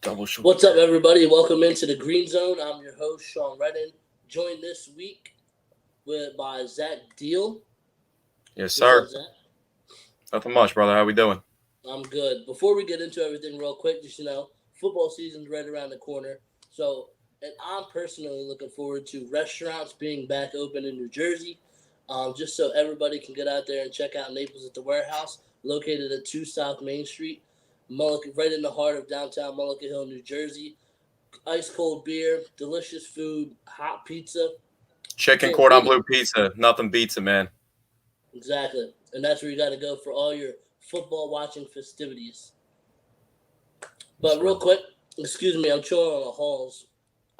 Double short. What's up, everybody? Welcome into the Green Zone. I'm your host, Sean Redden. Joined this week by Zach Deal. Yes, What's up, sir. Zach? Nothing much, brother. How we doing? I'm good. Before we get into everything real quick, just, football season's right around the corner. So, and I'm personally looking forward to restaurants being back open in New Jersey, just so everybody can get out there and check out Naples at the Warehouse, located at 2 South Main Street, right in the heart of downtown Mullica Hill, New Jersey. Ice cold beer, delicious food, hot pizza. Chicken Can't cordon beat it. bleu pizza. Nothing beats it, man. Exactly. And that's where you got to go for all your football watching festivities. But real quick, excuse me, I'm chilling on the halls.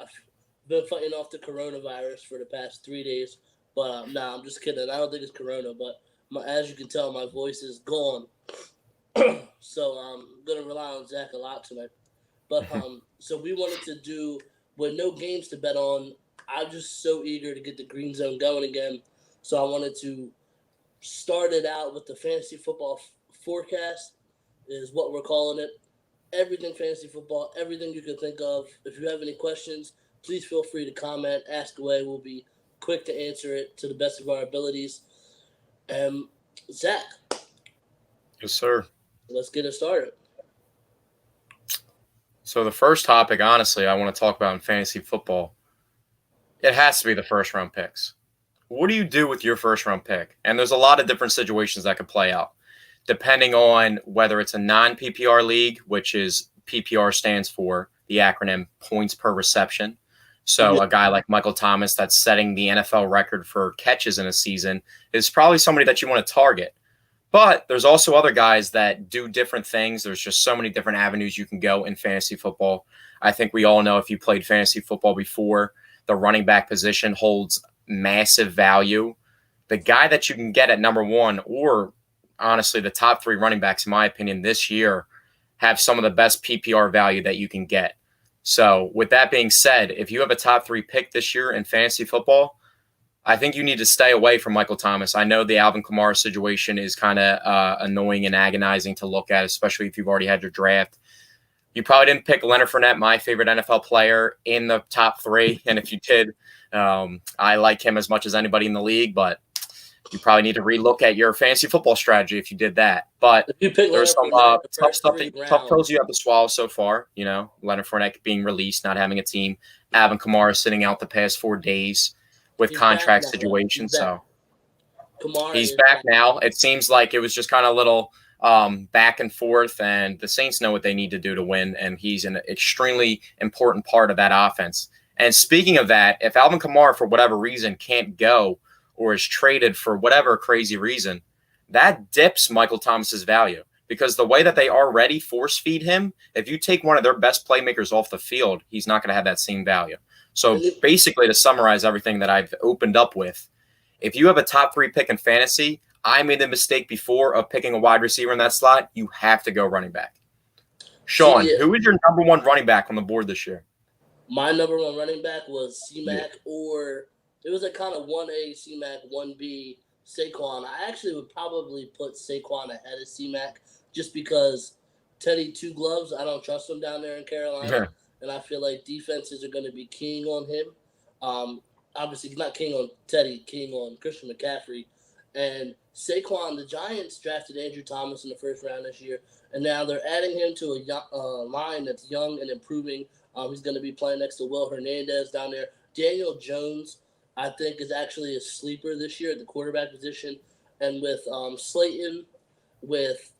I've been fighting off the coronavirus for the past 3 days. But nah, I'm just kidding. I don't think it's corona, but as you can tell, my voice is gone. So I'm going to rely on Zach a lot tonight. But so we wanted to do, with no games to bet on, I'm just so eager to get the Green Zone going again. So I wanted to start it out with the fantasy football forecast, is what we're calling it. Everything fantasy football, everything you can think of. If you have any questions, please feel free to comment, ask away. We'll be quick to answer it to the best of our abilities. Zach. Yes, sir. Let's get it started. So the first topic, honestly, I want to talk about in fantasy football, it has to be the first-round picks. What do you do with your first-round pick? And there's a lot of different situations that could play out, depending on whether it's a non-PPR league, which is PPR stands for the acronym points per reception. So a guy like Michael Thomas that's setting the NFL record for catches in a season is probably somebody that you want to target. But there's also other guys that do different things. There's just so many different avenues you can go in fantasy football. I think we all know, if you played fantasy football before, the running back position holds massive value. The guy that you can get at number one, or honestly, the top three running backs, in my opinion, this year have some of the best PPR value that you can get. So with that being said, if you have a top three pick this year in fantasy football, I think you need to stay away from Michael Thomas. I know the Alvin Kamara situation is kind of annoying and agonizing to look at, especially if you've already had your draft. You probably didn't pick Leonard Fournette, my favorite NFL player, in the top three. And if you did, I like him as much as anybody in the league, but you probably need to relook at your fantasy football strategy if you did that. But there's some tough pills you have to swallow so far. You know, Leonard Fournette being released, not having a team, Alvin Kamara sitting out the past 4 days with contract situations. So he's back now. It seems like it was just kind of a little back and forth, and the Saints know what they need to do to win, and he's an extremely important part of that offense. And speaking of that, if Alvin Kamara, for whatever reason, can't go or is traded for whatever crazy reason, that dips Michael Thomas's value, because the way that they already force feed him, if you take one of their best playmakers off the field, he's not going to have that same value. So basically, to summarize everything that I've opened up with, if you have a top three pick in fantasy, I made the mistake before of picking a wide receiver in that slot. You have to go running back. Sean, who is your number one running back on the board this year? My number one running back was C-Mac, or it was a kind of 1A C-Mac, 1B Saquon. I actually would probably put Saquon ahead of C-Mac just because Teddy Two Gloves, I don't trust him down there in Carolina. Yeah. And I feel like defenses are going to be keying on him. Obviously, not keying on Teddy, keying on Christian McCaffrey. And Saquon, the Giants drafted Andrew Thomas in the first round this year, and now they're adding him to a line that's young and improving. He's going to be playing next to Will Hernandez down there. Daniel Jones, I think, is actually a sleeper this year at the quarterback position. And with Slayton, with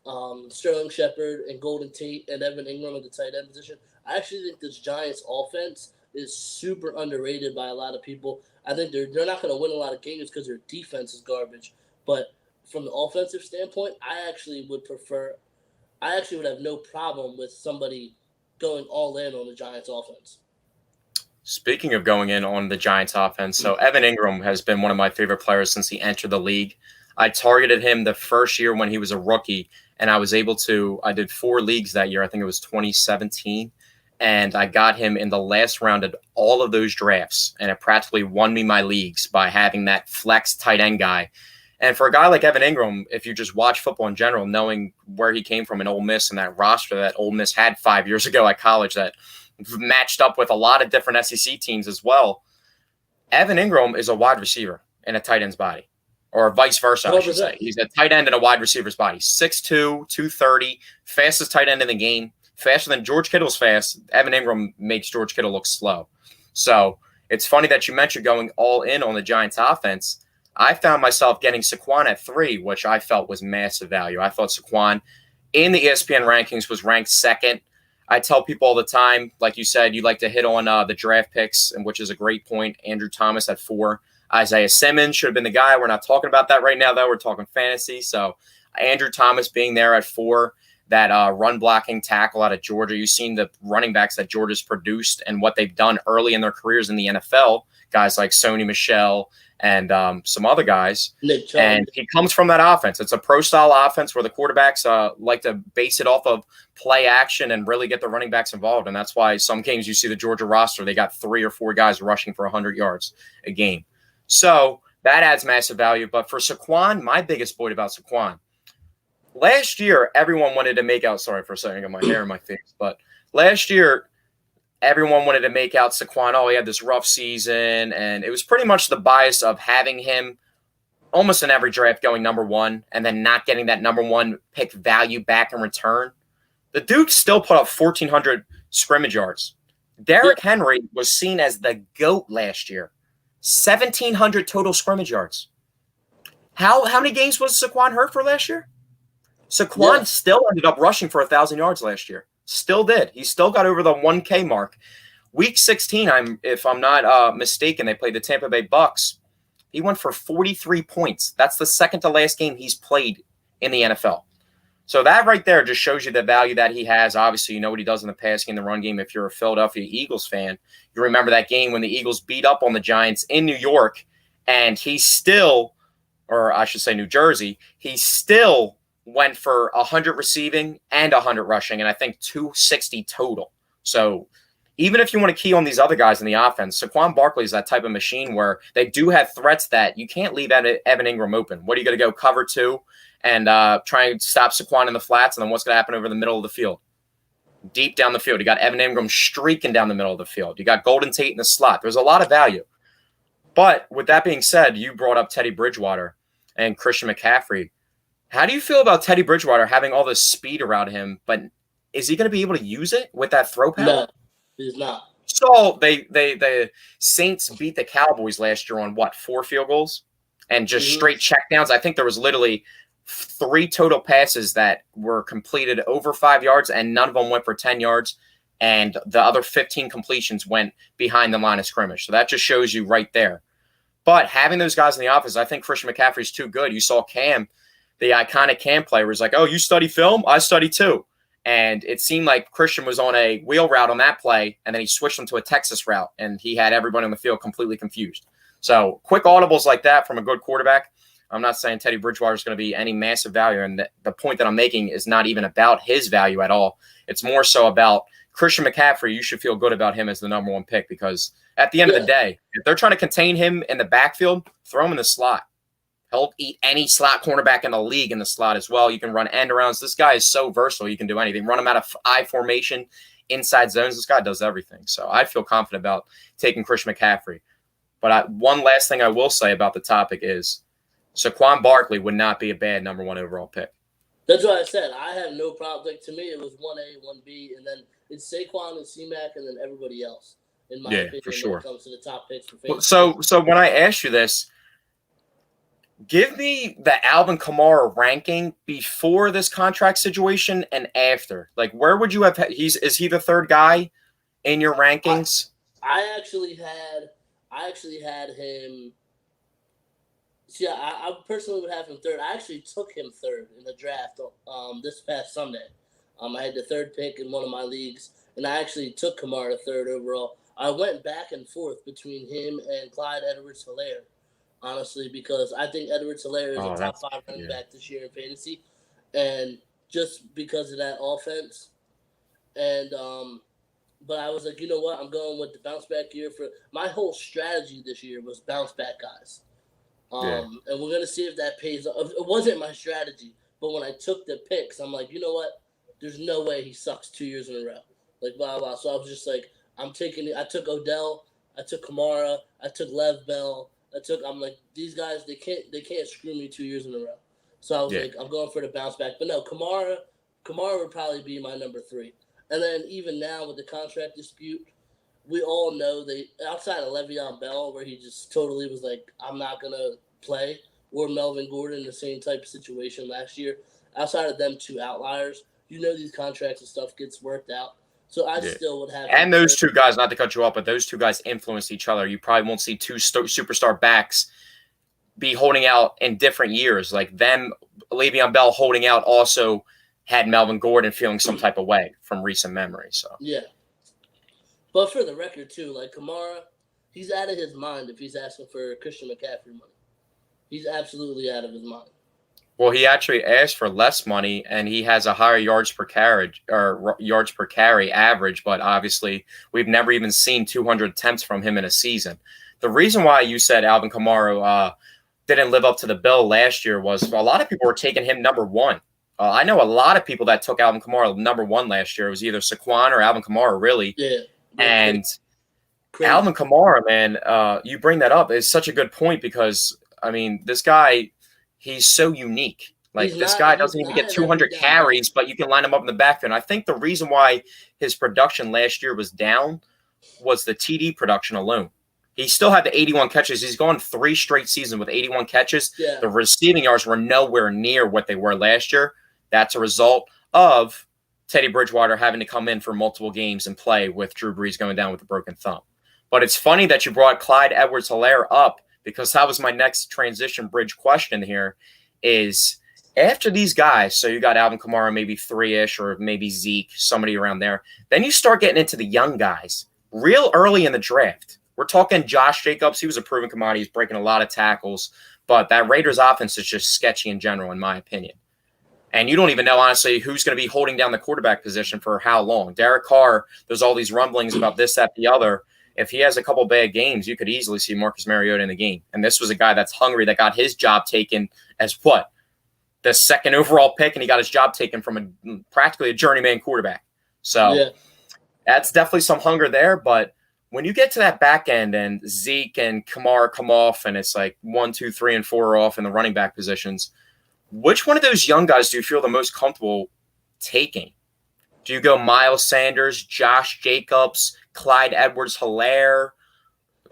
Sterling Shepard and Golden Tate and Evan Ingram at the tight end position, I actually think this Giants offense is super underrated by a lot of people. I think they're not going to win a lot of games because their defense is garbage. But from the offensive standpoint, I actually would have no problem with somebody going all in on the Giants offense. Speaking of going in on the Giants offense, so Evan Ingram has been one of my favorite players since he entered the league. I targeted him the first year when he was a rookie, and I did 4 leagues that year. I think it was 2017. And I got him in the last round of all of those drafts, and it practically won me my leagues by having that flex tight end guy. And for a guy like Evan Ingram, if you just watch football in general, knowing where he came from in Ole Miss and that roster that Ole Miss had 5 years ago at college that matched up with a lot of different SEC teams as well, Evan Ingram is a wide receiver in a tight end's body, or vice versa, I should say. He's a tight end in a wide receiver's body. 6'2", 230, fastest tight end in the game, faster than George Kittle's fast. Evan Ingram makes George Kittle look slow. So it's funny that you mentioned going all in on the Giants offense. I found myself getting Saquon at 3, which I felt was massive value. I thought Saquon in the ESPN rankings was ranked second. I tell people all the time, like you said, you like to hit on the draft picks, and which is a great point. Andrew Thomas at 4. Isaiah Simmons should have been the guy. We're not talking about that right now, though. We're talking fantasy. So Andrew Thomas being there at 4, that run blocking tackle out of Georgia. You've seen the running backs that Georgia's produced and what they've done early in their careers in the NFL. Guys like Sony Michel and some other guys. And he comes from that offense. It's a pro-style offense where the quarterbacks like to base it off of play action and really get the running backs involved. And that's why some games you see the Georgia roster, they got 3 or 4 guys rushing for 100 yards a game. So that adds massive value. But for Saquon, my biggest point about Saquon, last year, everyone wanted to make out – sorry for a second, I got my hair in my face. But last year, everyone wanted to make out Saquon. Oh, he had this rough season. And it was pretty much the bias of having him almost in every draft going number 1 and then not getting that number 1 pick value back in return. The Duke still put up 1,400 scrimmage yards. Derrick Henry was seen as the GOAT last year. 1,700 total scrimmage yards. How many games was Saquon hurt for last year? Saquon still ended up rushing for 1,000 yards last year. Still did. He still got over the 1K mark. Week 16, if I'm not mistaken, they played the Tampa Bay Bucks. He went for 43 points. That's the second to last game he's played in the NFL. So that right there just shows you the value that he has. Obviously, you know what he does in the pass game, the run game. If you're a Philadelphia Eagles fan, you remember that game when the Eagles beat up on the Giants in New York, and he still, or I should say New Jersey, he still went for 100 receiving and 100 rushing, and I think 260 total. So even if you want to key on these other guys in the offense, Saquon Barkley is that type of machine where they do have threats that you can't leave Evan Ingram open. What are you going to go cover 2 and try and stop Saquon in the flats, and then what's going to happen over the middle of the field? Deep down the field. You got Evan Ingram streaking down the middle of the field. You got Golden Tate in the slot. There's a lot of value. But with that being said, you brought up Teddy Bridgewater and Christian McCaffrey. How do you feel about Teddy Bridgewater having all this speed around him, but is he going to be able to use it with that throw power? No, he's not. So the Saints beat the Cowboys last year on, 4 field goals? And just straight checkdowns. I think there was literally 3 total passes that were completed over 5 yards, and none of them went for 10 yards. And the other 15 completions went behind the line of scrimmage. So that just shows you right there. But having those guys in the office, I think Christian McCaffrey's too good. You saw Cam, the iconic Cam player, was like, oh, you study film? I study too. And it seemed like Christian was on a wheel route on that play, and then he switched them to a Texas route, and he had everybody on the field completely confused. So quick audibles like that from a good quarterback. I'm not saying Teddy Bridgewater is going to be any massive value, and the point that I'm making is not even about his value at all. It's more so about Christian McCaffrey. You should feel good about him as the number 1 pick, because at the end of the day, if they're trying to contain him in the backfield, throw him in the slot. He'll eat any slot cornerback in the league in the slot as well. You can run end arounds. This guy is so versatile. You can do anything. Run him out of I formation, inside zones. This guy does everything. So I feel confident about taking Christian McCaffrey. But one last thing I will say about the topic is Saquon Barkley would not be a bad number 1 overall pick. That's what I said. I have no problem. Like, to me, it was 1A, 1B, and then it's Saquon and C-Mac, and then everybody else, in my opinion, for sure. when it comes to the top picks for fantasy. So when I ask you this, give me the Alvin Kamara ranking before this contract situation and after. Like, where would you have? Is he the 3rd guy in your rankings? I actually had him. See, I personally would have him 3rd. I actually took him 3rd in the draft this past Sunday. I had the 3rd pick in one of my leagues, and I actually took Kamara 3rd overall. I went back and forth between him and Clyde Edwards-Helaire, honestly, because I think Edwards-Helaire is a top 5 running back this year in fantasy, and just because of that offense. And but I was like, you know what? I'm going with the bounce back year. For my whole strategy this year was bounce back guys. Yeah. And we're gonna see if that pays off. It wasn't my strategy, but when I took the picks, I'm like, you know what? There's no way he sucks 2 years in a row. Like blah blah. So I was just like, I'm taking. I took Odell. I took Kamara. I took Lev Bell. I'm like, these guys, they can't screw me 2 years in a row. So I was Yeah. like, I'm going for the bounce back. But no, Kamara would probably be my number three. And then even now with the contract dispute, we all know they outside of Le'Veon Bell, where he just totally was like, I'm not gonna play, or Melvin Gordon, the same type of situation last year. Outside of them two outliers, these contracts and stuff gets worked out. So I Yeah. still would have him And those third. two guys, not to cut you off, but those two guys influence each other. You probably won't see two superstar backs be holding out in different years. Like them, Le'Veon Bell holding out also had Melvin Gordon feeling some type of way from recent memory. So Yeah, but for the record too, like Kamara, he's out of his mind if he's asking for Christian McCaffrey money. He's absolutely out of his mind. well, he actually asked for less money, and he has a higher yards per carriage or yards per carry average. But obviously, we've never even seen 200 attempts from him in a season. The reason why you said Alvin Kamara didn't live up to the bill last year was a lot of people were taking him number one. I know a lot of people that took Alvin Kamara number one last year. It was either Saquon or Alvin Kamara, really. Yeah, And crazy. Alvin Kamara, man, you bring that up is such a good point because I mean, this guy, he's so unique. Like this guy doesn't even get an every 200 down back. carries, but you can line him up in the backfield. I think the reason why his production last year was down was the TD production alone. He still had the 81 catches. He's gone 3 straight seasons with 81 catches. Yeah. The receiving yards were nowhere near what they were last year. That's a result of Teddy Bridgewater having to come in for multiple games and play with Drew Brees going down with a broken thumb. But it's funny that you brought Clyde Edwards-Helaire up because that was my next transition bridge question here is after these guys, so you got Alvin Kamara, maybe 3-ish, or maybe Zeke, somebody around there, then you start getting into the young guys real early in the draft. We're talking Josh Jacobs. He was a proven commodity. He's breaking a lot of tackles, but that Raiders offense is just sketchy in general, in my opinion. And you don't even know, honestly, who's going to be holding down the quarterback position for how long. Derek Carr, there's all these rumblings about this, that, the other. If he has a couple bad games, you could easily see Marcus Mariota in the game. And this was a guy that's hungry that got his job taken as what? The second overall pick, and he got his job taken from practically a journeyman quarterback. So that's definitely some hunger there. But when you get to that back end and Zeke and Kamara come off and it's like 1, 2, 3, and 4 are off in the running back positions, which one of those young guys do you feel the most comfortable taking? Do you go Miles Sanders, Josh Jacobs, Clyde Edwards-Helaire?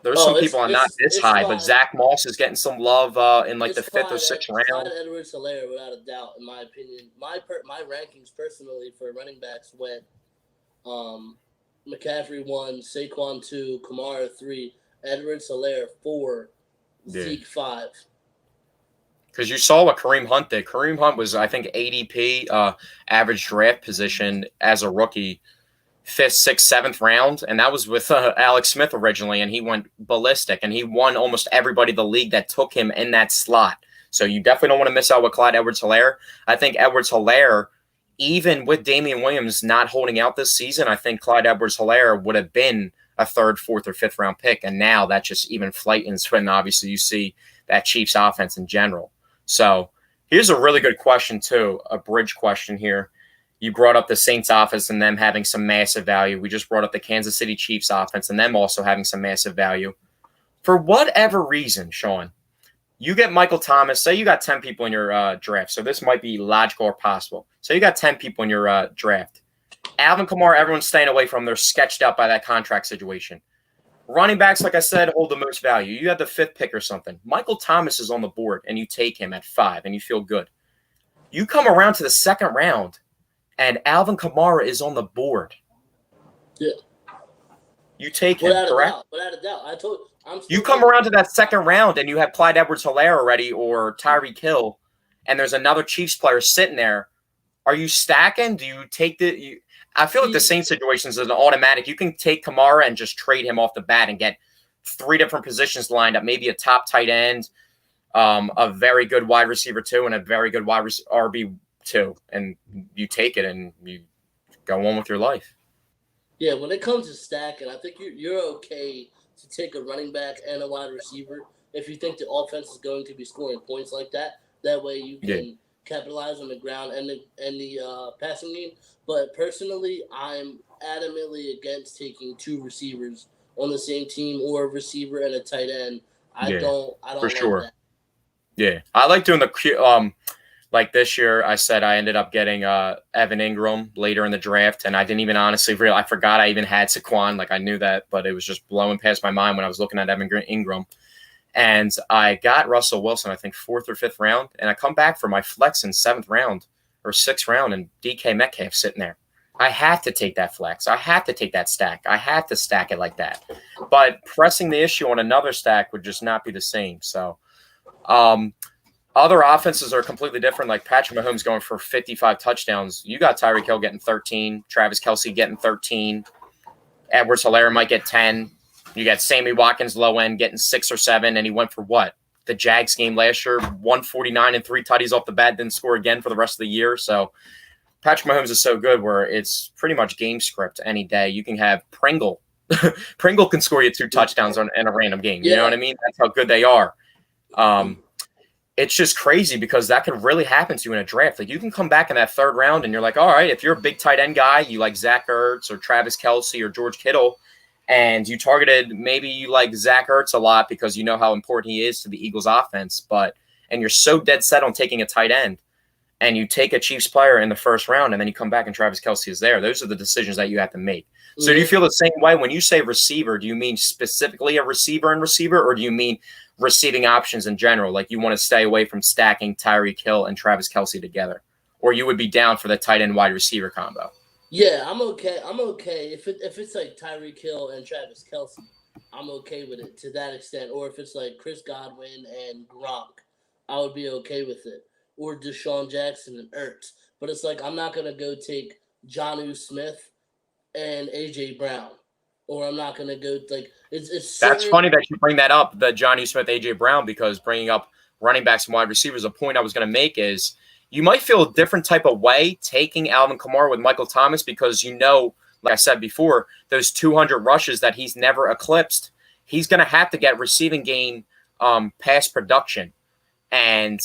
There's some people on not this high, but Zach Moss is getting some love in like the 5th or 6th round. Clyde Edwards-Helaire, without a doubt, in my opinion. My rankings personally for running backs went McCaffrey 1, Saquon 2, Kamara 3, Edwards-Helaire 4, Zeke 5. Because you saw what Kareem Hunt did. Kareem Hunt was, I think, ADP average draft position as a rookie, 5th, 6th, 7th round, and that was with Alex Smith originally, and he went ballistic, and he won almost everybody in the league that took him in that slot. So you definitely don't want to miss out with Clyde Edwards-Helaire. I think Edwards-Helaire, even with Damian Williams not holding out this season, I think Clyde Edwards-Helaire would have been a 3rd, 4th, or 5th round pick, and now that's just even flightens when obviously you see that Chiefs offense in general. So here's a really good question, too, a bridge question here. You brought up the Saints offense and them having some massive value. We just brought up the Kansas City Chiefs offense and them also having some massive value. For whatever reason, Sean, you get Michael Thomas. Say you got 10 people in your draft. So this might be logical or possible. So you got 10 people in your draft. Alvin Kamara, everyone's staying away from. They're sketched out by that contract situation. Running backs, like I said, hold the most value. You have the 5th pick or something. Michael Thomas is on the board, and you take him at 5, and you feel good. You come around to the 2nd round, and Alvin Kamara is on the board. Yeah. You take him, correct? Without a doubt. You come around to that 2nd round, and you have Clyde Edwards-Helaire already or Tyreek Hill, and there's another Chiefs player sitting there. Are you stacking? Do you take the I feel like the same situations is an automatic. You can take Kamara and just trade him off the bat and get 3 different positions lined up, maybe a top tight end, a very good wide receiver 2, and a very good RB2, and you take it and you go on with your life. Yeah, when it comes to stacking, I think you're okay to take a running back and a wide receiver if you think the offense is going to be scoring points like that. That way you can capitalize on the ground and the passing game. But personally, I'm adamantly against taking two receivers on the same team or a receiver and a tight end. I don't for like sure. that. Yeah, I like doing like this year. I said I ended up getting Evan Ingram later in the draft, and I didn't even honestly realize. I forgot I even had Saquon. Like I knew that, but it was just blowing past my mind when I was looking at Evan Ingram. And I got Russell Wilson, I think 4th or 5th round, and I come back for my flex in 7th round or 6th round, and DK Metcalf sitting there. I have to take that flex. I have to take that stack. I have to stack it like that. But pressing the issue on another stack would just not be the same. So other offenses are completely different. Like Patrick Mahomes going for 55 touchdowns. You got Tyreek Hill getting 13, Travis Kelce getting 13, Edwards-Helaire might get 10. You got Sammy Watkins low end getting 6 or 7, and he went for what? The Jags game last year, 149 and 3 tutties off the bat, didn't score again for the rest of the year. So Patrick Mahomes is so good where it's pretty much game script any day. You can have Pringle. Pringle can score you 2 touchdowns in a random game. You know what I mean? That's how good they are. It's just crazy because that could really happen to you in a draft. Like you can come back in that 3rd round and you're like, all right, if you're a big tight end guy, you like Zach Ertz or Travis Kelce or George Kittle, and you targeted, maybe you like Zach Ertz a lot because you know how important he is to the Eagles offense, and you're so dead set on taking a tight end, and you take a Chiefs player in the 1st round, and then you come back and Travis Kelce is there. Those are the decisions that you have to make. So do you feel the same way when you say receiver? Do you mean specifically a receiver, or do you mean receiving options in general? Like you want to stay away from stacking Tyreek Hill and Travis Kelce together, or you would be down for the tight end wide receiver combo? Yeah, I'm okay. I'm okay if it's like Tyreek Hill and Travis Kelce, I'm okay with it to that extent. Or if it's like Chris Godwin and Gronk, I would be okay with it. Or Deshaun Jackson and Ertz. But it's like I'm not gonna go take Jonnu Smith and AJ Brown, or I'm not gonna go like it's. That's funny that you bring that up, the Jonnu Smith, AJ Brown, because bringing up running backs and wide receivers, a point I was going to make is you might feel a different type of way taking Alvin Kamara with Michael Thomas because like I said before, those 200 rushes that he's never eclipsed, he's going to have to get receiving game pass production. And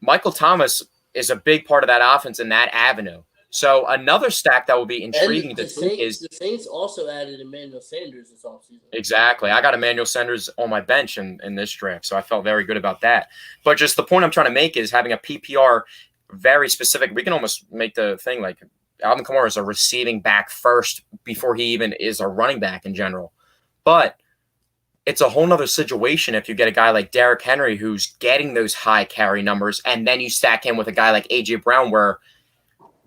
Michael Thomas is a big part of that offense in that avenue. So another stack that will be intriguing to think is the Saints also added Emmanuel Sanders this offseason. Exactly. I got Emmanuel Sanders on my bench in this draft, so I felt very good about that. But just the point I'm trying to make is having a PPR very specific. We can almost make the thing like Alvin Kamara is a receiving back first before he even is a running back in general. But it's a whole nother situation if you get a guy like Derrick Henry who's getting those high carry numbers, and then you stack him with a guy like A.J. Brown where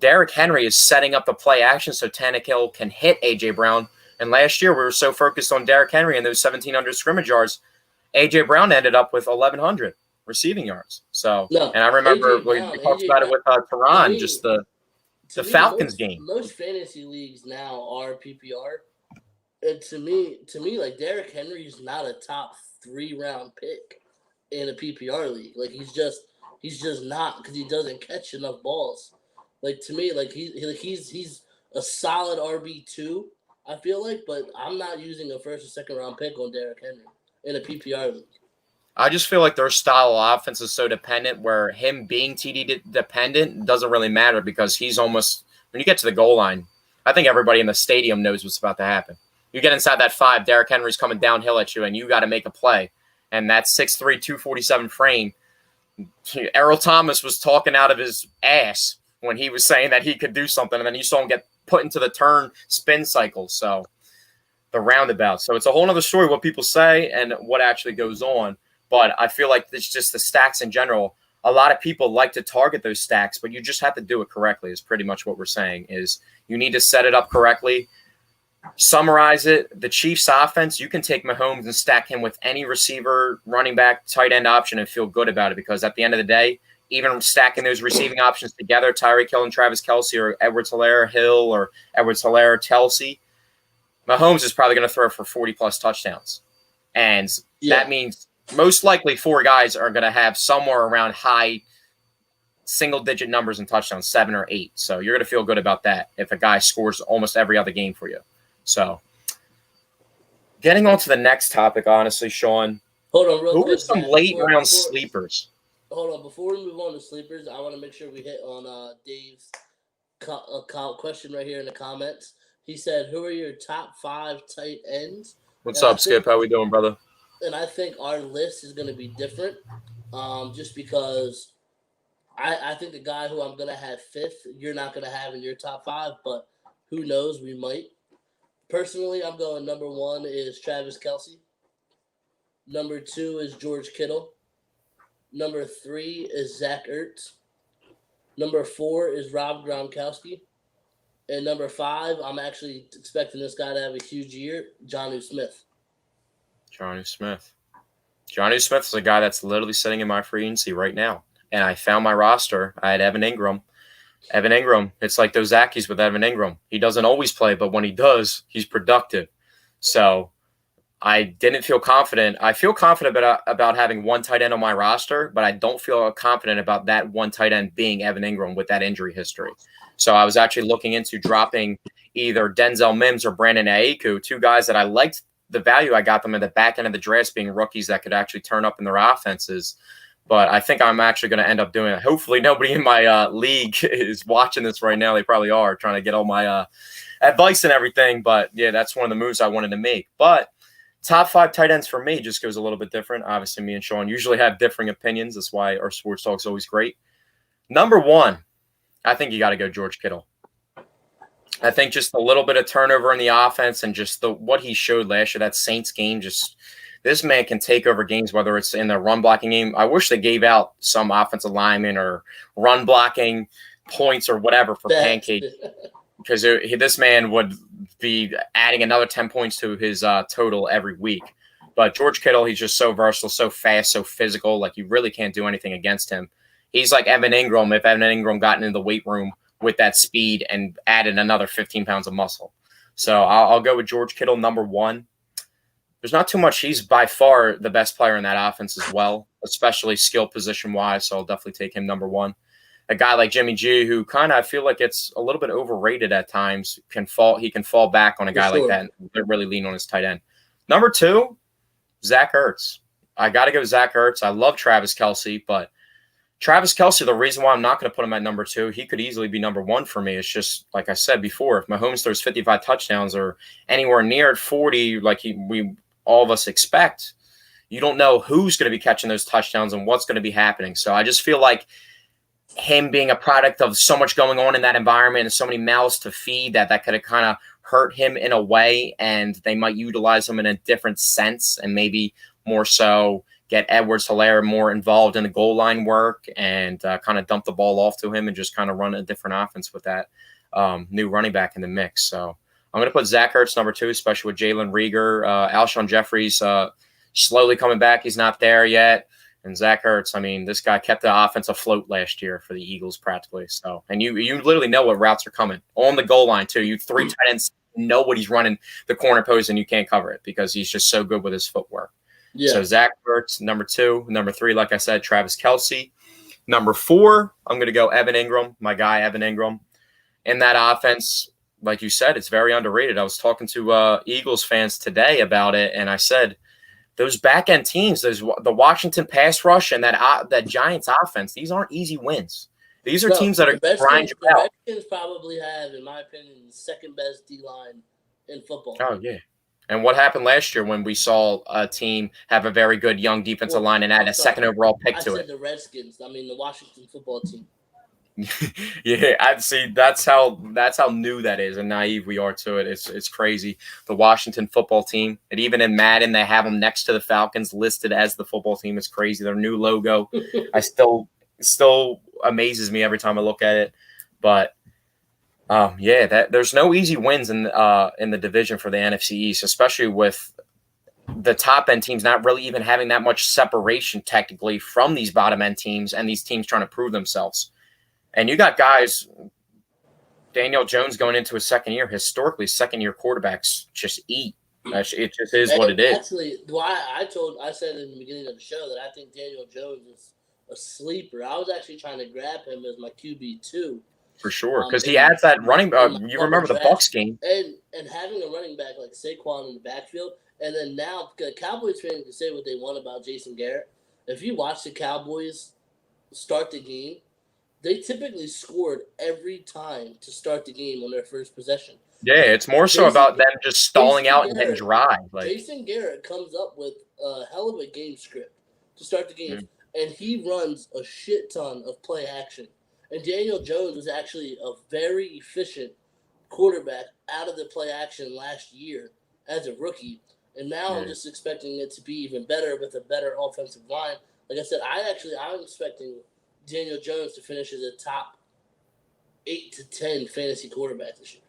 Derrick Henry is setting up the play action so Tannehill can hit A.J. Brown. And last year we were so focused on Derrick Henry and those 1,700 scrimmage yards, A.J. Brown ended up with 1,100 receiving yards. So, and I remember we talked about it with Tehran, just the Falcons game. Most fantasy leagues now are PPR. And to me, like Derrick Henry is not a top 3-round pick in a PPR league. Like he's just not, because he doesn't catch enough balls. Like to me, like he's a solid RB2. I feel like, but I'm not using a 1st or 2nd round pick on Derrick Henry in a PPR league. I just feel like their style of offense is so dependent where him being TD dependent doesn't really matter because he's almost, when you get to the goal line, I think everybody in the stadium knows what's about to happen. You get inside that 5, Derrick Henry's coming downhill at you, and you got to make a play. And that 6'3", 247 frame, Errol Thomas was talking out of his ass when he was saying that he could do something, and then you saw him get put into the turn spin cycle, so the roundabout. So it's a whole other story what people say and what actually goes on. But I feel like it's just the stacks in general. A lot of people like to target those stacks, but you just have to do it correctly is pretty much what we're saying is you need to set it up correctly. Summarize it. The Chiefs offense, you can take Mahomes and stack him with any receiver, running back, tight end option and feel good about it because at the end of the day, even stacking those receiving options together, Tyreek Hill and Travis Kelce or Edwards-Helaire Hill or Edwards-Helaire Kelce, Mahomes is probably going to throw for 40-plus touchdowns. And that means most likely 4 guys are going to have somewhere around high single-digit numbers in touchdowns, 7 or 8. So you're going to feel good about that if a guy scores almost every other game for you. So getting on to the next topic, honestly, Sean, Hold on, real Who were quick, some Zach. late round sleepers? Hold on, before we move on to sleepers, I want to make sure we hit on Dave's question right here in the comments. He said, "Who are your top 5 tight ends?" What's And I up, think, Skip? How we doing, brother? and I think our list is going to be different, just because I think the guy who I'm going to have 5th, you're not going to have in your top 5, but who knows, we might. Personally, I'm going number 1 is Travis Kelce. Number 2 is George Kittle. Number 3 is Zach Ertz. Number 4 is Rob Gronkowski. And number 5, I'm actually expecting this guy to have a huge year, Jonnu Smith. Jonnu Smith. Jonnu Smith is a guy that's literally sitting in my free agency right now. And I found my roster. I had Evan Ingram. Evan Ingram, it's like those Zackies with Evan Ingram. He doesn't always play, but when he does, he's productive. So I didn't feel confident. I feel confident about having one tight end on my roster, but I don't feel confident about that one tight end being Evan Ingram with that injury history. So I was actually looking into dropping either Denzel Mims or Brandon Ayuk, 2 guys that I liked the value I got them at the back end of the draft being rookies that could actually turn up in their offenses. But I think I'm actually going to end up doing it. Hopefully nobody in my league is watching this right now. They probably are trying to get all my advice and everything. But, yeah, that's one of the moves I wanted to make. But top 5 tight ends for me just goes a little bit different. Obviously, me and Sean usually have differing opinions. That's why our sports talk is always great. Number 1, I think you got to go George Kittle. I think just a little bit of turnover in the offense and just what he showed last year, that Saints game, just this man can take over games, whether it's in the run blocking game. I wish they gave out some offensive lineman or run blocking points or whatever for Pancake, because this man would be adding another 10 points to his total every week. But George Kittle, he's just so versatile, so fast, so physical. Like, you really can't do anything against him. He's like Evan Ingram if Evan Ingram got into the weight room with that speed and added another 15 pounds of muscle. So I'll go with George Kittle, number 1. There's not too much. He's by far the best player in that offense as well, especially skill position-wise, so I'll definitely take him number 1. A guy like Jimmy G, who kind of I feel like it's a little bit overrated at times, he can fall back on a guy like that and really lean on his tight end. Number 2, Zach Ertz. I got to go Zach Ertz. I love Travis Kelce, but Travis Kelce, the reason why I'm not going to put him at number 2, he could easily be number 1 for me. It's just, like I said before, if Mahomes throws 55 touchdowns or anywhere near 40, like we all of us expect, you don't know who's going to be catching those touchdowns and what's going to be happening. So I just feel like him being a product of so much going on in that environment and so many mouths to feed that could have kind of hurt him in a way, and they might utilize him in a different sense and maybe more so get Edwards-Helaire more involved in the goal line work and kind of dump the ball off to him and just kind of run a different offense with that new running back in the mix. So I'm going to put Zach Ertz number 2, especially with Jalen Reagor. Alshon Jeffrey's slowly coming back. He's not there yet. And Zach Ertz, I mean, this guy kept the offense afloat last year for the Eagles practically. So, and you literally know what routes are coming on the goal line too. You 3 tight ends know what he's running the corner post, and you can't cover it because he's just so good with his footwork. Yeah. So Zach Ertz, number 2. Number 3, like I said, Travis Kelce. Number 4, I'm going to go Evan Ingram, my guy Evan Ingram. In that offense, like you said, it's very underrated. I was talking to Eagles fans today about it, and I said, those back-end teams, the Washington pass rush and that Giants offense, these aren't easy wins. These are teams that are grind you out. The Redskins probably have, in my opinion, the second-best D-line in football. Oh, yeah. And what happened last year when we saw a team have a very good young defensive line and add a second overall pick to it? I said the Redskins. I mean the Washington football team. Yeah, I'd see that's how new that is and naive we are to it. It's crazy. The Washington football team, and even in Madden, they have them next to the Falcons listed as the football team. It's crazy. Their new logo, I still amazes me every time I look at it. But there's no easy wins in the division for the NFC East, especially with the top end teams not really even having that much separation technically from these bottom end teams and these teams trying to prove themselves. And you got guys, Daniel Jones going into his second year. Historically, second-year quarterbacks just eat. It just is what it is. Actually, I said in the beginning of the show that I think Daniel Jones is a sleeper. I was actually trying to grab him as my QB2. For sure, because he adds that running. You remember the Bucs game, and having a running back like Saquon in the backfield, And then now, the Cowboys fans can say what they want about Jason Garrett. If you watch the Cowboys start the game, they typically scored every time to start the game on their first possession. Yeah, it's more so Jason about them just stalling Jason out and getting Garrett dry. Like, Jason Garrett comes up with a hell of a game script to start the games, and he runs a shit ton of play action. And Daniel Jones was actually a very efficient quarterback out of the play action last year as a rookie. And now I'm just expecting it to be even better with a better offensive line. Like I said, I'm expecting Daniel Jones to finish as a top 8 to 10 fantasy quarterback this year.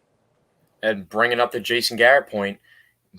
and bringing up the Jason Garrett point,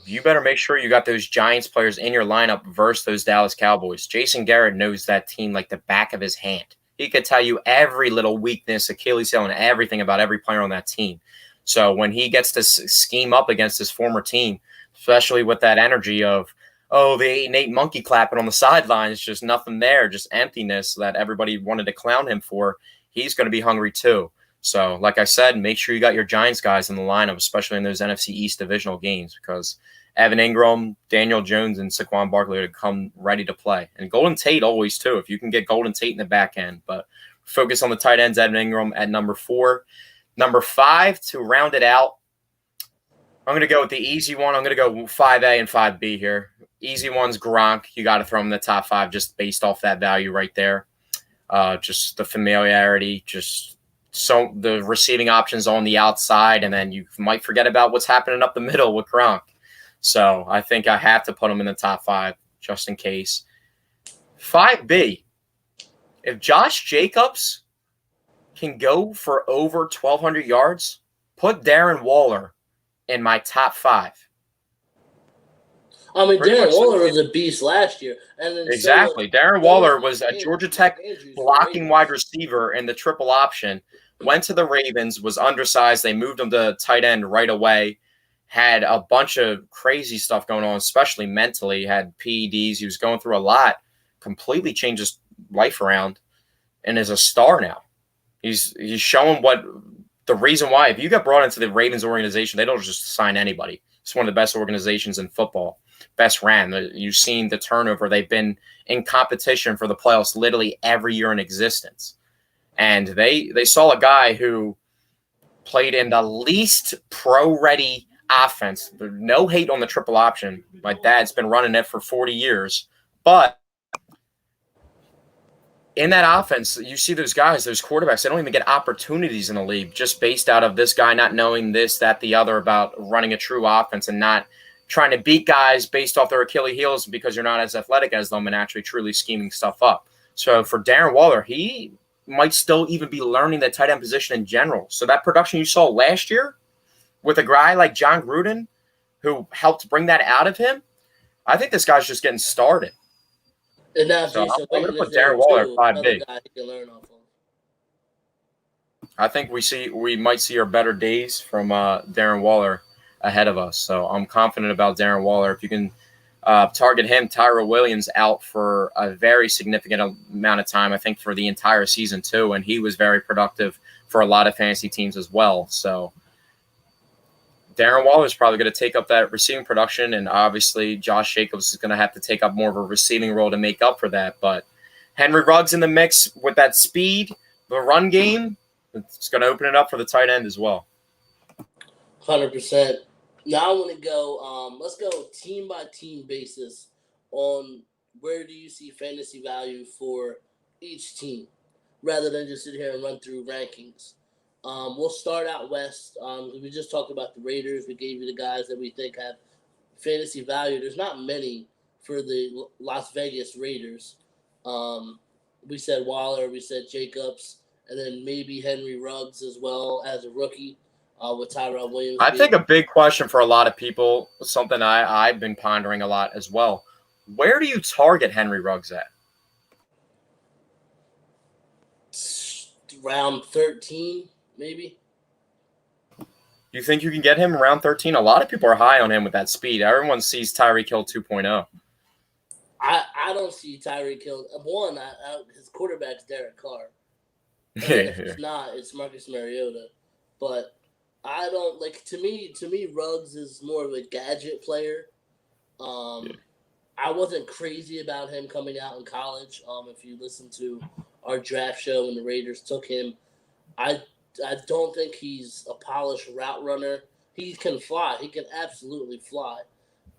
you better make sure you got those Giants players in your lineup versus those Dallas Cowboys. Jason Garrett knows that team like the back of his hand. He could tell you every little weakness, Achilles heel, and everything about every player on that team. So when he gets to scheme up against his former team, especially with that energy of, oh, the 8-8 monkey clapping on the sidelines, just nothing there, just emptiness that everybody wanted to clown him for, he's going to be hungry too. So, like I said, make sure you got your Giants guys in the lineup, especially in those NFC East divisional games, because Evan Ingram, Daniel Jones, and Saquon Barkley are to come ready to play. And Golden Tate always, too, if you can get Golden Tate in the back end. But focus on the tight ends, Evan Ingram at number 4. Number 5, to round it out, I'm going to go with the easy one. I'm going to go 5A and 5B here. Easy one's Gronk. You got to throw him in the top 5 just based off that value right there. Just the familiarity, just so the receiving options on the outside, and then you might forget about what's happening up the middle with Gronk. So I think I have to put him in the top 5 just in case. 5B, if Josh Jacobs can go for over 1,200 yards, put Darren Waller in my top 5. I mean, Darren Waller was a beast last year. And then exactly. Darren Waller was a Georgia Tech blocking wide receiver in the triple option, went to the Ravens, was undersized. They moved him to tight end right away, had a bunch of crazy stuff going on, especially mentally, had PEDs. He was going through a lot, completely changed his life around, and is a star now. He's showing what the reason why. If you get brought into the Ravens organization, they don't just sign anybody. It's one of the best organizations in football. Best ran. You've seen the turnover. They've been in competition for the playoffs literally every year in existence. And they saw a guy who played in the least pro-ready offense. No hate on the triple option. My dad's been running it for 40 years. But in that offense, you see those guys, those quarterbacks, they don't even get opportunities in the league just based out of this guy not knowing this, that, the other about running a true offense and not trying to beat guys based off their Achilles heels because you're not as athletic as them and actually truly scheming stuff up. So for Darren Waller, he might still even be learning the tight end position in general. So that production you saw last year with a guy like John Gruden who helped bring that out of him, I think this guy's just getting started. And now so Jason I'm going to put there Darren Waller too, at 5B. another guy he can learn off of. I think we might see our better days from Darren Waller ahead of us. So I'm confident about Darren Waller. If you can target him, Tyrell Williams out for a very significant amount of time, I think for the entire season too, and he was very productive for a lot of fantasy teams as well. So Darren Waller is probably going to take up that receiving production, and obviously Josh Jacobs is going to have to take up more of a receiving role to make up for that. But Henry Ruggs in the mix with that speed, the run game, it's going to open it up for the tight end as well. 100%. Now I want to go, let's go team by team basis on where do you see fantasy value for each team rather than just sit here and run through rankings. We'll start out west. We just talked about the Raiders. We gave you the guys that we think have fantasy value. There's not many for the Las Vegas Raiders. We said Waller, we said Jacobs, and then maybe Henry Ruggs as well as a rookie with Tyrell Williams. I think a big question for a lot of people, something I've been pondering a lot as well. Where do you target Henry Ruggs at? Round 13, maybe. You think you can get him around 13? A lot of people are high on him with that speed. Everyone sees Tyreek Hill 2.0. I don't see Tyreek Hill. One, his quarterback's Derek Carr. It's not. It's Marcus Mariota. But I don't like. To me, Ruggs is more of a gadget player. Um, I wasn't crazy about him coming out in college. If you listen to our draft show when the Raiders took him, I I don't think he's a polished route runner. He can fly. He can absolutely fly.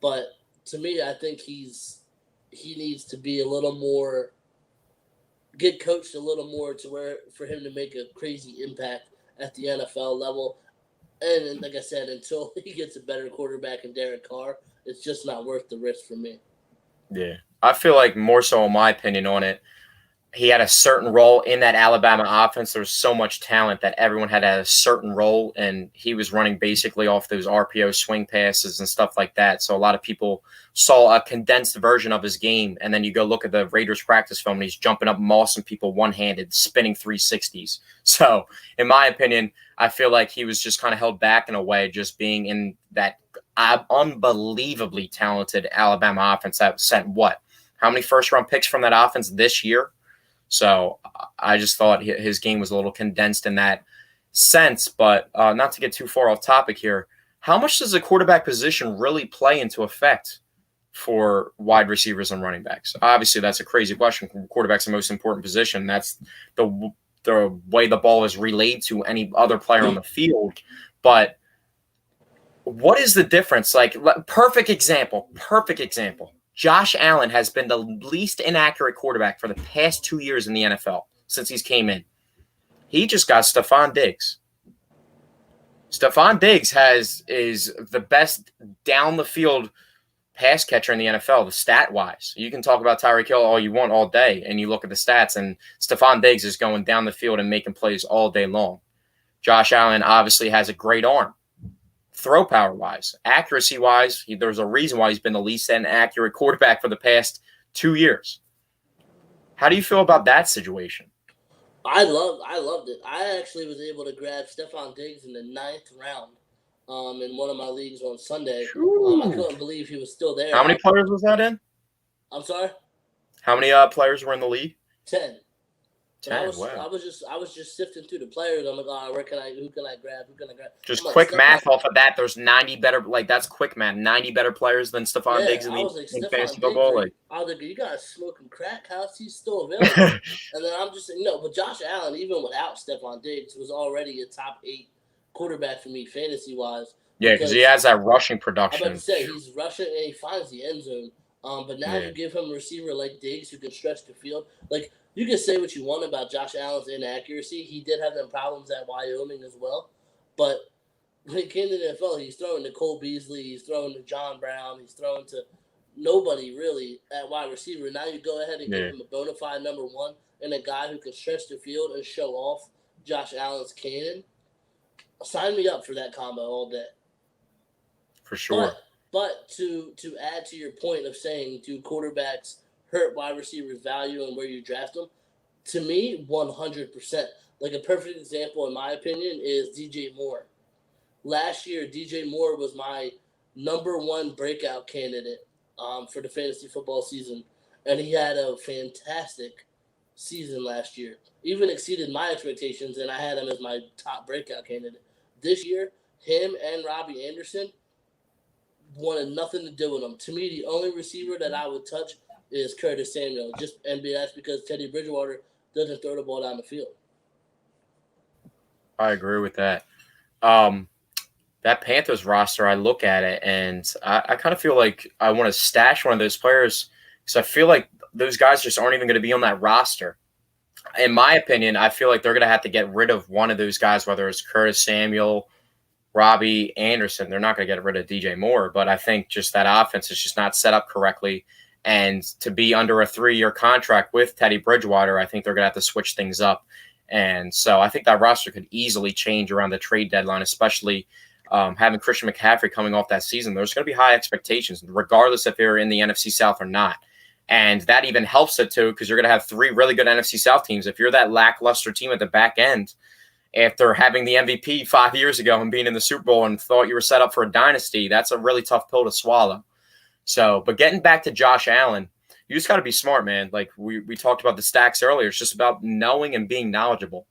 But to me, I think he needs to be a little more get coached a little more to where for him to make a crazy impact at the NFL level. And like I said, until he gets a better quarterback in Derek Carr, it's just not worth the risk for me. Yeah. I feel like more so in my opinion on it, he had a certain role in that Alabama offense. There was so much talent that everyone had a certain role, and he was running basically off those RPO swing passes and stuff like that. So a lot of people saw a condensed version of his game, and then you go look at the Raiders practice film, and he's jumping up, mossing people one-handed, spinning 360s. So in my opinion, I feel like he was just kind of held back in a way, just being in that unbelievably talented Alabama offense that sent what? How many first-round picks from that offense this year? So I just thought his game was a little condensed in that sense. But not to get too far off topic here, how much does the quarterback position really play into effect for wide receivers and running backs? Obviously, that's a crazy question. Quarterback's the most important position. That's the way the ball is relayed to any other player on the field. But what is the difference? Like, perfect example. Josh Allen has been the least inaccurate quarterback for the past 2 years in the NFL since he's came in. He just got Stephon Diggs. Stephon Diggs is the best down the field pass catcher in the NFL, the stat wise. You can talk about Tyreek Hill all you want all day, and you look at the stats, and Stephon Diggs is going down the field and making plays all day long. Josh Allen obviously has a great arm. Throw power wise, accuracy wise, there's a reason why he's been the least inaccurate quarterback for the past 2 years. How do you feel about that situation? I loved it. I actually was able to grab Stephon Diggs in the 9th round in one of my leagues on Sunday. I couldn't believe he was still there. How many players was that in? I'm sorry? How many players were in the league? 10. 10. Wow. I was just sifting through the players. I'm like, oh, who can I grab? Just quick math off of that. There's 90 better, like that's quick math. 90 better players than Stephon Diggs in fantasy football. I was like, you guys smoking crack? How's he still available? And then I'm just saying, no, but Josh Allen, even without Stephon Diggs, was already a top 8 quarterback for me fantasy wise. Yeah, because he has that rushing production. I'm about to say he's rushing and he finds the end zone. But now you give him a receiver like Diggs who can stretch the field. Like, you can say what you want about Josh Allen's inaccuracy. He did have them problems at Wyoming as well. But when he came to the NFL, he's throwing to Cole Beasley. He's throwing to John Brown. He's throwing to nobody really at wide receiver. Now you go ahead and give him a bona fide number 1 and a guy who can stretch the field and show off Josh Allen's cannon. Sign me up for that combo all day. For sure. But to add to your point of saying, do quarterbacks hurt wide receivers' value and where you draft them? To me, 100%. Like a perfect example, in my opinion, is DJ Moore. Last year, DJ Moore was my number 1 breakout candidate for the fantasy football season, and he had a fantastic season last year. Even exceeded my expectations, and I had him as my top breakout candidate. This year, him and Robbie Anderson wanted nothing to do with him. To me, the only receiver that I would touch is Curtis Samuel. That's because Teddy Bridgewater doesn't throw the ball down the field. I agree with that. That Panthers roster, I look at it, and I kind of feel like I want to stash one of those players because I feel like those guys just aren't even going to be on that roster. In my opinion, I feel like they're going to have to get rid of one of those guys, whether it's Curtis Samuel, Robbie Anderson. They're not going to get rid of DJ Moore, but I think just that offense is just not set up correctly. And to be under a 3-year contract with Teddy Bridgewater, I think they're going to have to switch things up. And so I think that roster could easily change around the trade deadline, especially having Christian McCaffrey coming off that season. There's going to be high expectations, regardless if you're in the NFC South or not. And that even helps it, too, because you're going to have 3 really good NFC South teams. If you're that lackluster team at the back end, after having the MVP 5 years ago and being in the Super Bowl and thought you were set up for a dynasty, that's a really tough pill to swallow. So, but getting back to Josh Allen, you just got to be smart, man. Like we talked about the stacks earlier. It's just about knowing and being knowledgeable.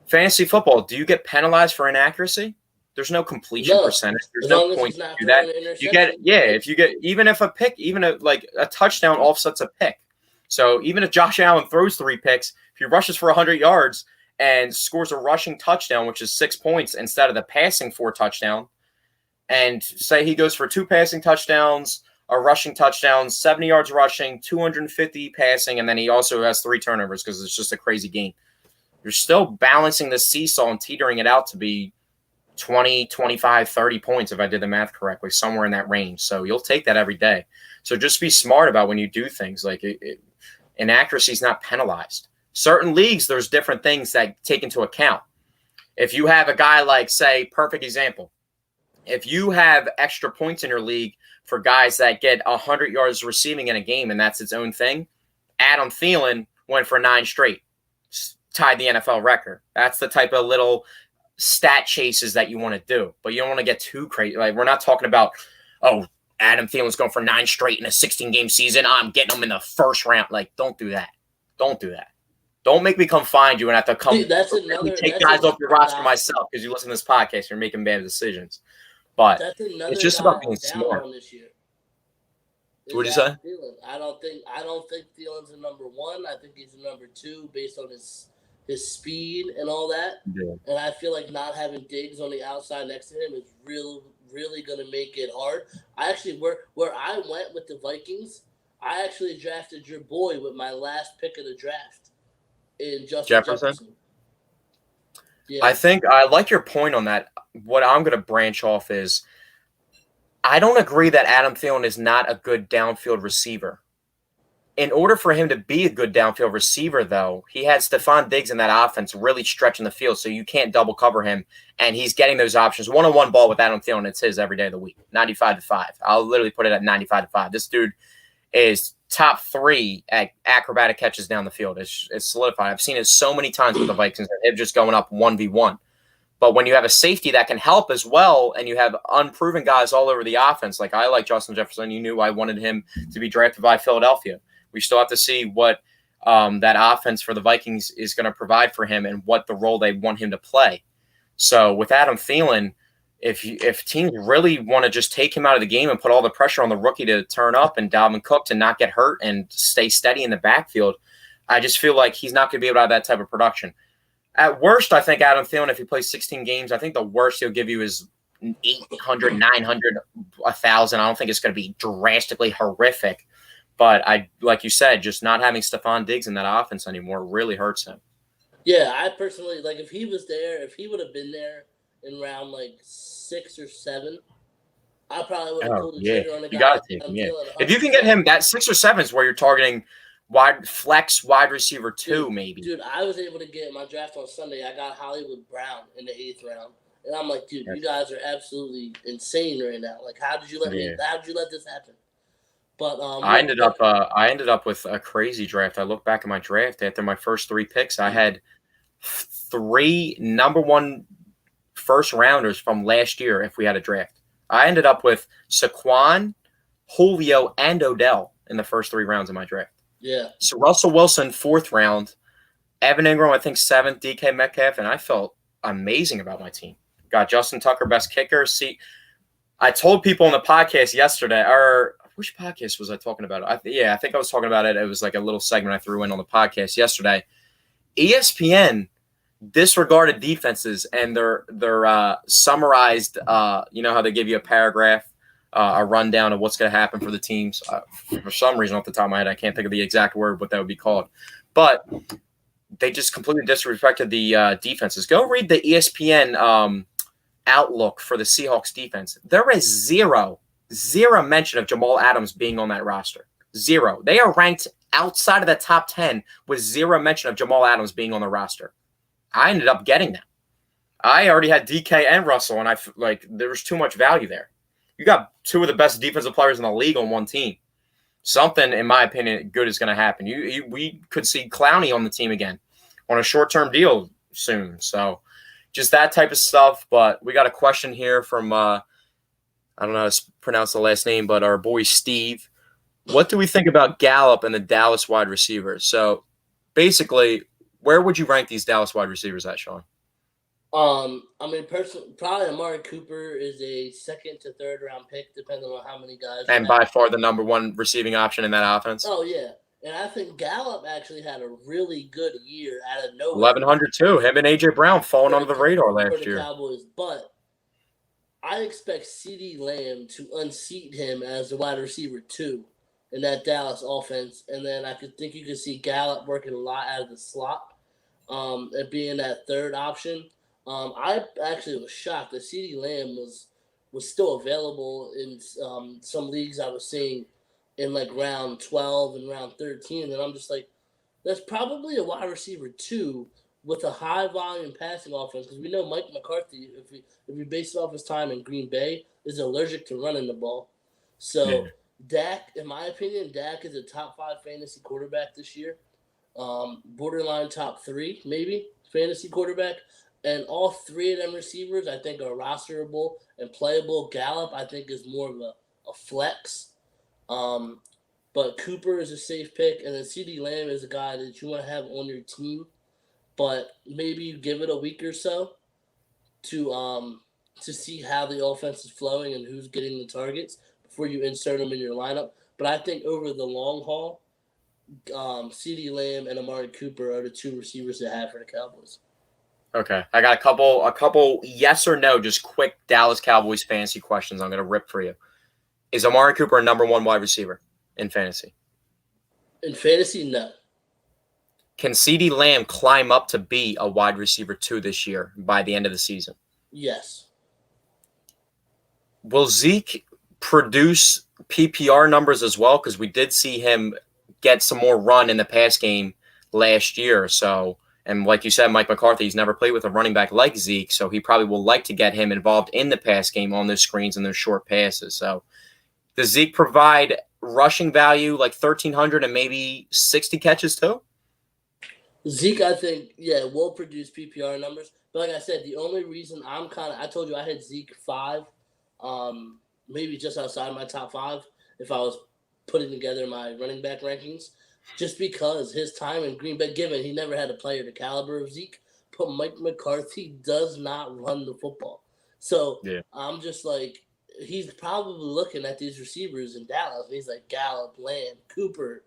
Fantasy football, do you get penalized for inaccuracy? There's no completion percentage. There's as no long as point he's not to do that. throwing an You get interception. if you get even if a pick, even a touchdown offsets a pick. So even if Josh Allen throws 3 picks, if he rushes for 100 yards and scores a rushing touchdown, which is 6 points instead of the passing 4 touchdown, and say he goes for 2 passing touchdowns, a rushing touchdown, 70 yards rushing, 250 passing, and then he also has 3 turnovers because it's just a crazy game. You're still balancing the seesaw and teetering it out to be 20, 25, 30 points if I did the math correctly, somewhere in that range. So you'll take that every day. So just be smart about when you do things. Like inaccuracy is not penalized. Certain leagues, there's different things that take into account. If you have a guy like, say, perfect example, if you have extra points in your league for guys that get 100 yards receiving in a game and that's its own thing, Adam Thielen went for 9 straight, tied the NFL record. That's the type of little stat chases that you want to do, but you don't want to get too crazy. Like, we're not talking about, oh, Adam Thielen's going for 9 straight in a 16-game season. I'm getting him in the first round. Like, don't do that. Don't do that. Don't make me come find you and have to come take guys off your roster myself because you listen to this podcast. You're making bad decisions. But it's just about being smart. What did you say? I don't think Thielen's a number 1. I think he's a number 2 based on his speed and all that. Yeah. And I feel like not having Diggs on the outside next to him is really going to make it hard. I actually, where I went with the Vikings, I actually drafted your boy with my last pick of the draft in Justin Jefferson. Yeah. I think I like your point on that. What I'm going to branch off is I don't agree that Adam Thielen is not a good downfield receiver. In order for him to be a good downfield receiver, though, he had Stephon Diggs in that offense really stretching the field, so you can't double cover him, and he's getting those options. One-on-one ball with Adam Thielen, it's his every day of the week, 95-5. I'll literally put it at 95-5. This dude is top 3 at acrobatic catches down the field. It's solidified. I've seen it so many times with the Vikings, him just going up 1v1. But when you have a safety that can help as well, and you have unproven guys all over the offense, like I like Justin Jefferson. You knew I wanted him to be drafted by Philadelphia. We still have to see what that offense for the Vikings is going to provide for him and what the role they want him to play. So with Adam Thielen, if teams really want to just take him out of the game and put all the pressure on the rookie to turn up and Dalvin Cook to not get hurt and stay steady in the backfield, I just feel like he's not going to be able to have that type of production. At worst, I think Adam Thielen, if he plays 16 games, I think the worst he'll give you is 800, 900, 1,000. I don't think it's going to be drastically horrific. But like you said, just not having Stephon Diggs in that offense anymore really hurts him. Yeah, I personally, like, if he was there, if he would have been there in round like 6 or 7, I probably would have pulled the trigger on the guy. You got to take him. Yeah. If you can get him, that 6 or 7 is where you're targeting wide receiver 2, maybe. Dude, I was able to get my draft on Sunday. I got Hollywood Brown in the 8th round, and I'm like, dude, you guys are absolutely insane right now. Like, how did you let this happen? But I ended up with a crazy draft. I look back at my draft after my first 3 picks. I had 3 number 1 first rounders from last year. If we had a draft, I ended up with Saquon, Julio, and Odell in the first 3 rounds of my draft. Yeah. So Russell Wilson 4th round, Evan Ingram I think 7th, DK Metcalf, and I felt amazing about my team. Got Justin Tucker, best kicker. See, I told people on the podcast yesterday, or which podcast was I talking about? I think I was talking about it. It was like a little segment I threw in on the podcast yesterday. ESPN disregarded defenses and their summarized. You know how they give you a paragraph, a rundown of what's going to happen for the teams. For some reason, off the top of my head, I can't think of the exact word what that would be called, but they just completely disrespected the defenses. Go read the ESPN outlook for the Seahawks defense. There is zero mention of Jamal Adams being on that roster. 0. They are ranked outside of the top 10 with 0 mention of Jamal Adams being on the roster. I ended up getting them. I already had DK and Russell, and there was too much value there. You got 2 of the best defensive players in the league on one team. Something, in my opinion, good is going to happen. We could see Clowney on the team again on a short-term deal soon. So just that type of stuff. But we got a question here from I don't know how to pronounce the last name, but our boy Steve. What do we think about Gallup and the Dallas wide receivers? So basically, where would you rank these Dallas wide receivers at, Sean? I mean, personally, probably Amari Cooper is a second to third round pick, depending on how many guys you And have. by far the number one receiving option in that offense. Oh yeah, and I think Gallup actually had a really good year out of nowhere. 1,100 too. Him and AJ Brown falling under the radar for last the year. Cowboys, but I expect CeeDee Lamb to unseat him as the wide receiver 2 in that Dallas offense, and then I think you could see Gallup working a lot out of the slot, and being that third option. I actually was shocked that CeeDee Lamb was still available in some leagues I was seeing in like round 12 and round 13, and I'm just like, that's probably a wide receiver 2 with a high volume passing offense, because we know Mike McCarthy, if we base it off his time in Green Bay, is allergic to running the ball. So Dak, in my opinion, Dak is a top 5 fantasy quarterback this year, borderline top 3 maybe fantasy quarterback, and all 3 of them receivers I think are rosterable and playable. Gallup I think is more of a flex. But Cooper is a safe pick, and then CeeDee Lamb is a guy that you want to have on your team. But maybe you give it a week or so to see how the offense is flowing and who's getting the targets before you insert them in your lineup. But I think over the long haul, CeeDee Lamb and Amari Cooper are the 2 receivers to have for the Cowboys. Okay, I got a couple yes or no, just quick Dallas Cowboys fantasy questions. I'm gonna rip for you. Is Amari Cooper a number 1 wide receiver in fantasy? In fantasy, no. Can CeeDee Lamb climb up to be a wide receiver 2 this year by the end of the season? Yes. Will Zeke produce PPR numbers as well? Because we did see him get some more run in the pass game last year. So, and like you said, Mike McCarthy, he's never played with a running back like Zeke, so he probably will like to get him involved in the pass game on those screens and those short passes. So, does Zeke provide rushing value like 1,300 and maybe 60 catches too? Zeke, I think, yeah, will produce PPR numbers. But like I said, the only reason I told you I had Zeke 5, maybe just outside my top 5 if I was putting together my running back rankings, just because his time in Green Bay, given he never had a player the caliber of Zeke, but Mike McCarthy does not run the football. So I'm just like, he's probably looking at these receivers in Dallas. He's like, Gallup, Lamb, Cooper,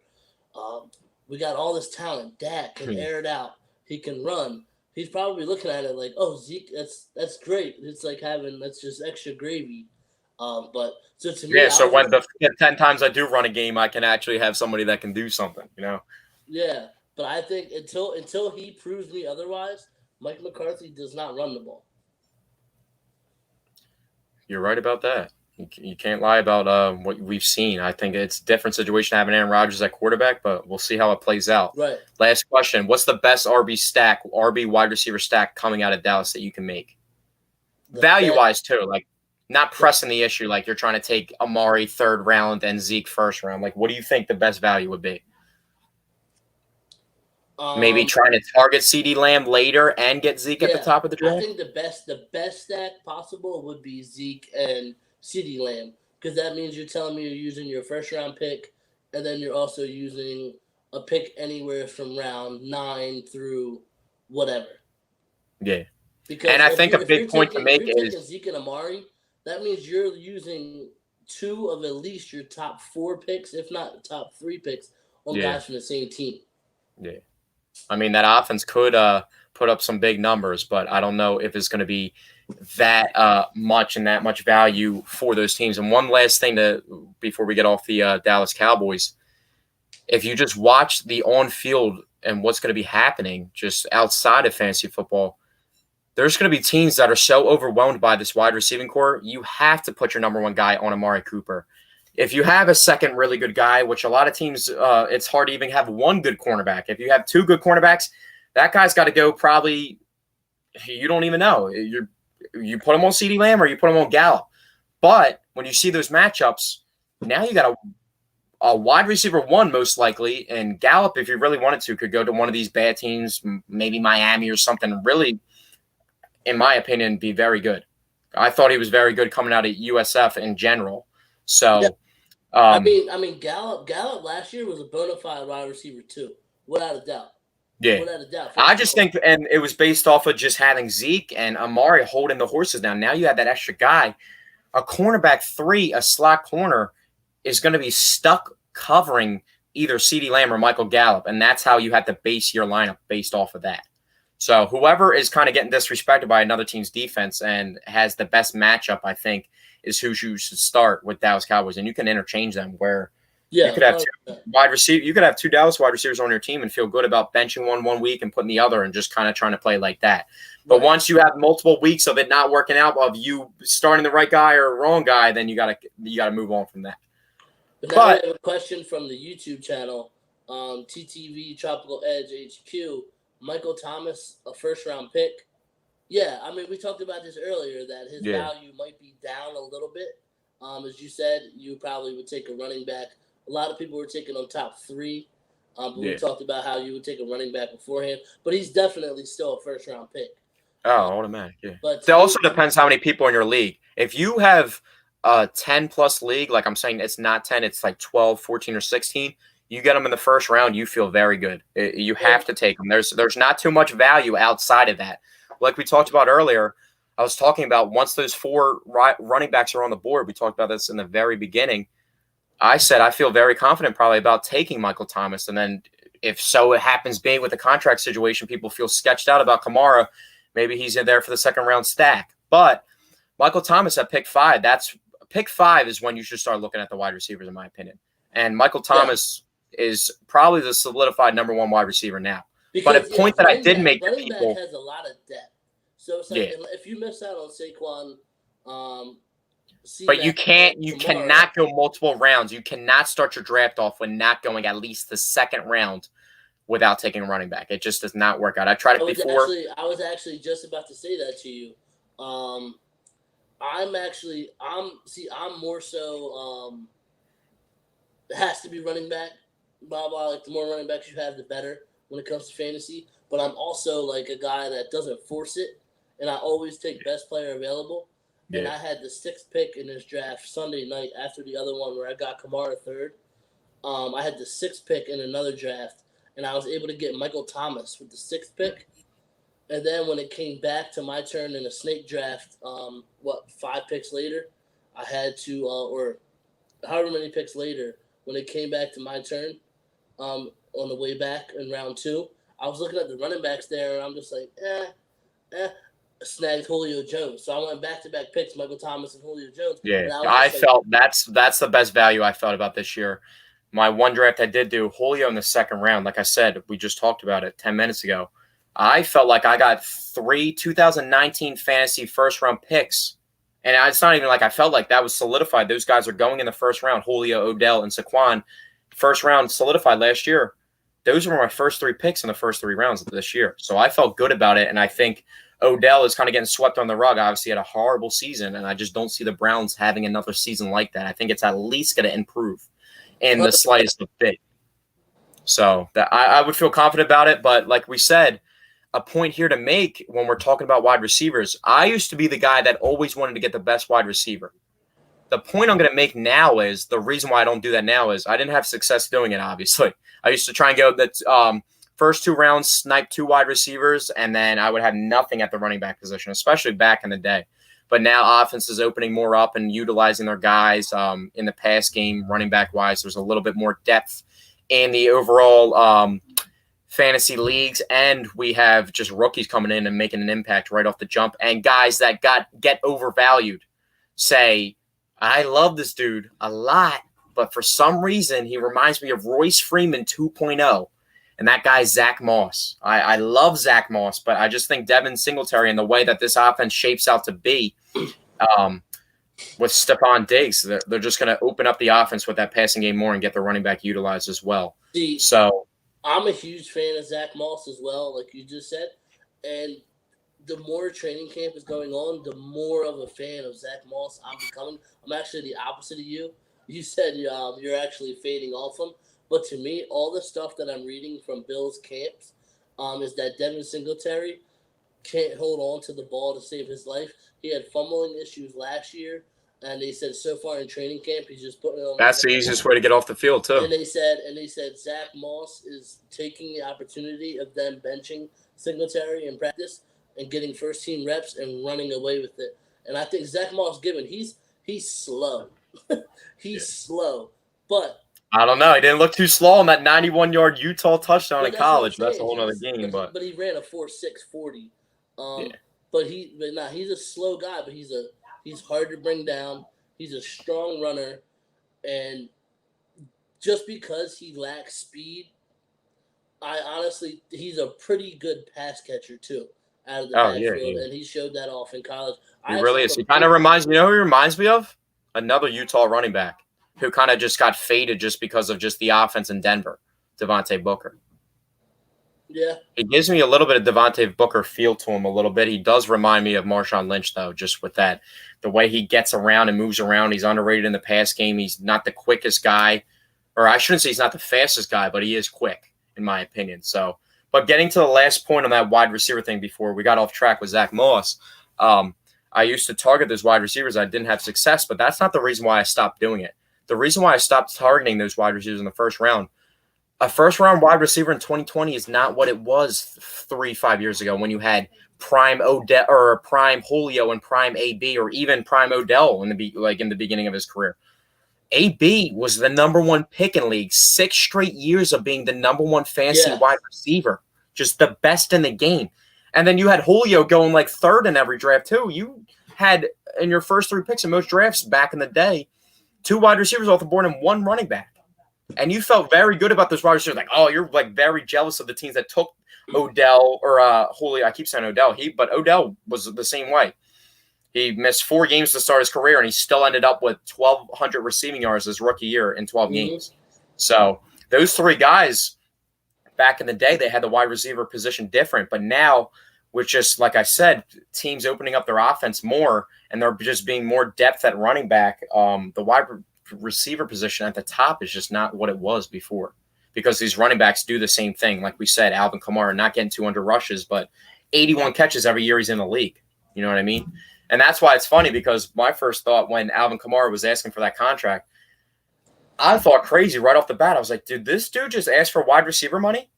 we got all this talent. Dak can air it out. He can run. He's probably looking at it like, oh, Zeke, that's great. It's like that's just extra gravy. But so to me, so when the 10 times I do run a game, I can actually have somebody that can do something, you know? Yeah, but I think until he proves me otherwise, Mike McCarthy does not run the ball. You're right about that. You can't lie about what we've seen. I think it's a different situation having Aaron Rodgers at quarterback, but we'll see how it plays out. Right. Last question. What's the best RB wide receiver stack coming out of Dallas that you can make? Value-wise, too. Like, not pressing the issue like you're trying to take Amari 3rd round and Zeke 1st round. Like, what do you think the best value would be? Maybe trying to target CeeDee Lamb later and get Zeke at the top of the draft? I think the best stack possible would be Zeke and CeeDee Lamb, because that means you're telling me you're using your 1st round pick, and then you're also using a pick anywhere from round 9 through whatever. Yeah. Because I think a big point to make is Zeke and Amari, that means you're using 2 of at least your top 4 picks, if not top 3 picks, on guys from the same team. Yeah. I mean, that offense could put up some big numbers, but I don't know if it's going to be that much and that much value for those teams. And one last thing before we get off the Dallas Cowboys, if you just watch the on-field and what's going to be happening just outside of fantasy football, there's going to be teams that are so overwhelmed by this wide receiving core, you have to put your number 1 guy on Amari Cooper. If you have a second really good guy, which a lot of teams, it's hard to even have 1 good cornerback. If you have 2 good cornerbacks, that guy's got to go probably, you don't even know. You put him on CeeDee Lamb or you put him on Gallup. But when you see those matchups, now you got a wide receiver 1 most likely, and Gallup, if you really wanted to, could go to one of these bad teams, maybe Miami or something, really, in my opinion, be very good. I thought he was very good coming out of USF in general. So, I mean, Gallup last year was a bona fide wide receiver 2, without a doubt. Yeah. without a doubt. I just think, and it was based off of just having Zeke and Amari holding the horses down. Now you have that extra guy. A cornerback 3, a slot corner, is going to be stuck covering either CeeDee Lamb or Michael Gallup, and that's how you have to base your lineup based off of that. So whoever is kind of getting disrespected by another team's defense and has the best matchup, I think, is who you should start with Dallas Cowboys, and you can interchange them where you could have 2 wide receiver. You could have 2 Dallas wide receivers on your team and feel good about benching one week and putting the other and just kind of trying to play like that. But once you have multiple weeks of it not working out, of you starting the right guy or wrong guy, then you gotta move on from that. But now we have a question from the YouTube channel, TTV Tropical Edge HQ. Michael Thomas, a first-round pick. Yeah, I mean, we talked about this earlier, that his value might be down a little bit. As you said, you probably would take a running back. A lot of people were taking him top 3. But we talked about how you would take a running back beforehand. But he's definitely still a first-round pick. Oh, automatic, yeah. But it also depends how many people in your league. If you have a 10-plus league, like I'm saying, it's not 10, it's like 12, 14, or 16, you get them in the first round, you feel very good. You have to take them. There's not too much value outside of that. Like we talked about earlier, I was talking about once those 4 running backs are on the board, we talked about this in the very beginning, I said I feel very confident probably about taking Michael Thomas. And then if so it happens being with the contract situation, people feel sketched out about Kamara, maybe he's in there for the second round stack. But Michael Thomas at pick 5, pick 5 is when you should start looking at the wide receivers, in my opinion. And Michael Thomas is probably the solidified number 1 wide receiver now. Because, but a point that I did make to people, back has a lot of depth. So it's like if you miss out on Saquon, but you cannot go multiple rounds. You cannot start your draft off when not going at least the second round without taking a running back. It just does not work out. I tried it before. I was actually just about to say that to you. I'm more so it has to be running back. Blah blah. Like the more running backs you have, the better when it comes to fantasy. But I'm also like a guy that doesn't force it, and I always take best player available. Yeah. And I had the 6th pick in this draft Sunday night after the other one where I got Kamara 3rd. I had the 6th pick in another draft, and I was able to get Michael Thomas with the 6th pick. And then when it came back to my turn in a snake draft, 5 picks later, I had to, or however many picks later, when it came back to my turn on the way back in round 2, I was looking at the running backs there, and I'm just like, snagged Julio Jones. So I went back-to-back picks, Michael Thomas and Julio Jones. Yeah, I felt that's the best value I felt about this year. My one draft I did do Julio in the second round. Like I said, we just talked about it 10 minutes ago. I felt like I got 3 2019 fantasy first-round picks. And it's not even like I felt like that was solidified. Those guys are going in the first round, Julio, Odell, and Saquon. First round solidified last year. Those were my first 3 picks in the first 3 rounds of this year. So I felt good about it, and I think Odell is kind of getting swept on the rug. Obviously, had a horrible season, and I just don't see the Browns having another season like that. I think it's at least going to improve in the slightest bit. So that I would feel confident about it. But like we said, a point here to make when we're talking about wide receivers, I used to be the guy that always wanted to get the best wide receiver. The point I'm going to make now is the reason why I don't do that now is I didn't have success doing it, obviously. I used to try and go that first 2 rounds, snipe 2 wide receivers, and then I would have nothing at the running back position, especially back in the day. But now offense is opening more up and utilizing their guys in the pass game, running back-wise. There's a little bit more depth in the overall fantasy leagues, and we have just rookies coming in and making an impact right off the jump, and guys that get overvalued say, I love this dude a lot, but for some reason he reminds me of Royce Freeman 2.0. And that guy's Zach Moss. I love Zach Moss, but I just think Devin Singletary and the way that this offense shapes out to be with Stephon Diggs, they're just going to open up the offense with that passing game more and get the running back utilized as well. So I'm a huge fan of Zach Moss as well, like you just said. And the more training camp is going on, the more of a fan of Zach Moss I'm becoming. I'm actually the opposite of you. You said you're actually fading off him. But to me, all the stuff that I'm reading from Bill's camps is that Devin Singletary can't hold on to the ball to save his life. He had fumbling issues last year. And they said so far in training camp, he's just putting it on. That's the easiest way to get off the field, too. And they said Zach Moss is taking the opportunity of them benching Singletary in practice and getting first team reps and running away with it. And I think Zach Moss, he's slow. He's slow, but I don't know. He didn't look too slow on that 91-yard Utah touchdown in college. That's a whole other game. But he ran a 4.6 40. But he's a slow guy. But he's hard to bring down. He's a strong runner, and just because he lacks speed, he's a pretty good pass catcher too out of the backfield, and he showed that off in college. He really is. He kind of reminds me. You know who he reminds me of? Another Utah running back who kind of just got faded just because of just the offense in Denver, Devontae Booker. Yeah. He gives me a little bit of Devontae Booker feel to him a little bit. He does remind me of Marshawn Lynch, though, just with that. The way he gets around and moves around. He's underrated in the pass game. He's not the quickest guy. Or I shouldn't say he's not the fastest guy, but he is quick, in my opinion. So, but getting to the last point on that wide receiver thing before we got off track with Zach Moss, I used to target those wide receivers. I didn't have success, but that's not the reason why I stopped doing it. The reason why I stopped targeting those wide receivers in the first round, a first-round wide receiver in 2020 is not what it was 3-5 years ago when you had prime Odell or prime Julio and prime AB or even prime Odell in the beginning of his career. AB was the number one pick in league, 6 straight years of being the number one fantasy wide receiver, just the best in the game. And then you had Julio going like third in every draft too. You had in your first 3 picks in most drafts back in the day, 2 wide receivers off the board and 1 running back. And you felt very good about those wide receivers. Like, oh, you're like very jealous of the teams that took Odell or Julio. I keep saying Odell. But Odell was the same way. He missed 4 games to start his career, and he still ended up with 1,200 receiving yards his rookie year in 12 games. So those 3 guys, back in the day, they had the wide receiver position different. But now, with just, like I said, teams opening up their offense more, and they're just being more depth at running back, the wide receiver position at the top is just not what it was before, because these running backs do the same thing. Like we said, Alvin Kamara not getting 200 rushes, but 81 catches every year he's in the league. You know what I mean? And that's why it's funny, because my first thought when Alvin Kamara was asking for that contract, I thought crazy right off the bat. I was like, did this dude just ask for wide receiver money?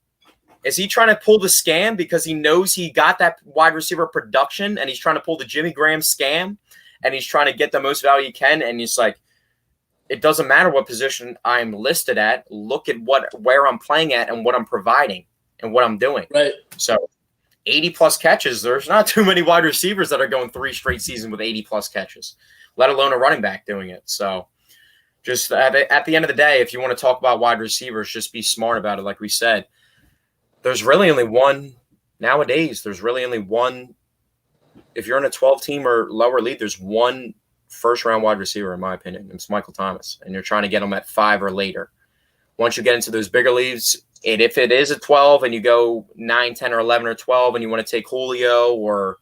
Is he trying to pull the scam because he knows he got that wide receiver production and he's trying to pull the Jimmy Graham scam and he's trying to get the most value he can? And he's like, it doesn't matter what position I'm listed at. Look at where I'm playing at and what I'm providing and what I'm doing. Right. So 80-plus catches, there's not too many wide receivers that are going 3 straight seasons with 80-plus catches, let alone a running back doing it. So just at the end of the day, if you want to talk about wide receivers, just be smart about it. Like we said, there's really only one nowadays. There's really only one. If you're in a 12-team or lower league, there's one first-round wide receiver, in my opinion. It's Michael Thomas, and you're trying to get him at 5 or later. Once you get into those bigger leagues, and if it is a 12 and you go 9, 10, or 11 or 12 and you want to take Julio or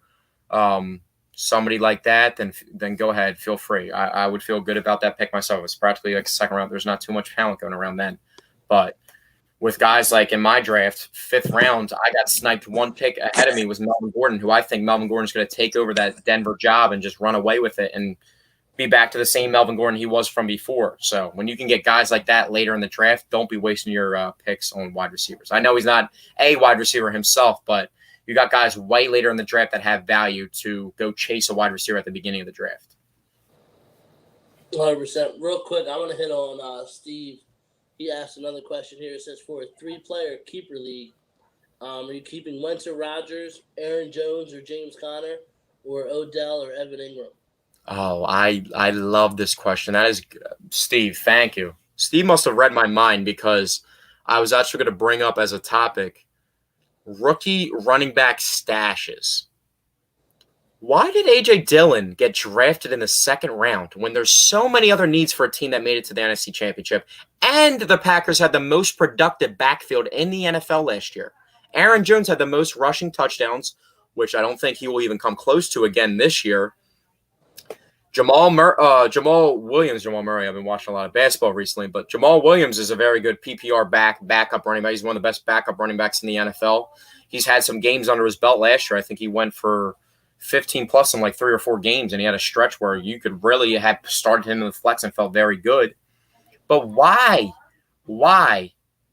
somebody like that, then go ahead. Feel free. I would feel good about that pick myself. It's practically like a second round. There's not too much talent going around then. But with guys like in my draft, 5th round, I got sniped 1 pick ahead of me was Melvin Gordon, who I think Melvin Gordon's going to take over that Denver job and just run away with it and be back to the same Melvin Gordon he was from before. So when you can get guys like that later in the draft, don't be wasting your picks on wide receivers. I know he's not a wide receiver himself, but you got guys way later in the draft that have value to go chase a wide receiver at the beginning of the draft. 100%. Real quick, I want to hit on Steve. He asked another question here. It says, for a 3-player keeper league, are you keeping Wentz or Rodgers, Aaron Jones or James Conner, or Odell or Evan Ingram? Oh, I love this question. That is Steve. Thank you. Steve must have read my mind, because I was actually going to bring up as a topic rookie running back stashes. Why did A.J. Dillon get drafted in the 2nd round when there's so many other needs for a team that made it to the NFC Championship, and the Packers had the most productive backfield in the NFL last year? Aaron Jones had the most rushing touchdowns, which I don't think he will even come close to again this year. Jamal Williams, I've been watching a lot of basketball recently, but Jamal Williams is a very good PPR backup running back. He's one of the best backup running backs in the NFL. He's had some games under his belt last year. I think he went for 15 plus in like 3 or 4 games, and he had a stretch where you could really have started him in the flex and felt very good. But why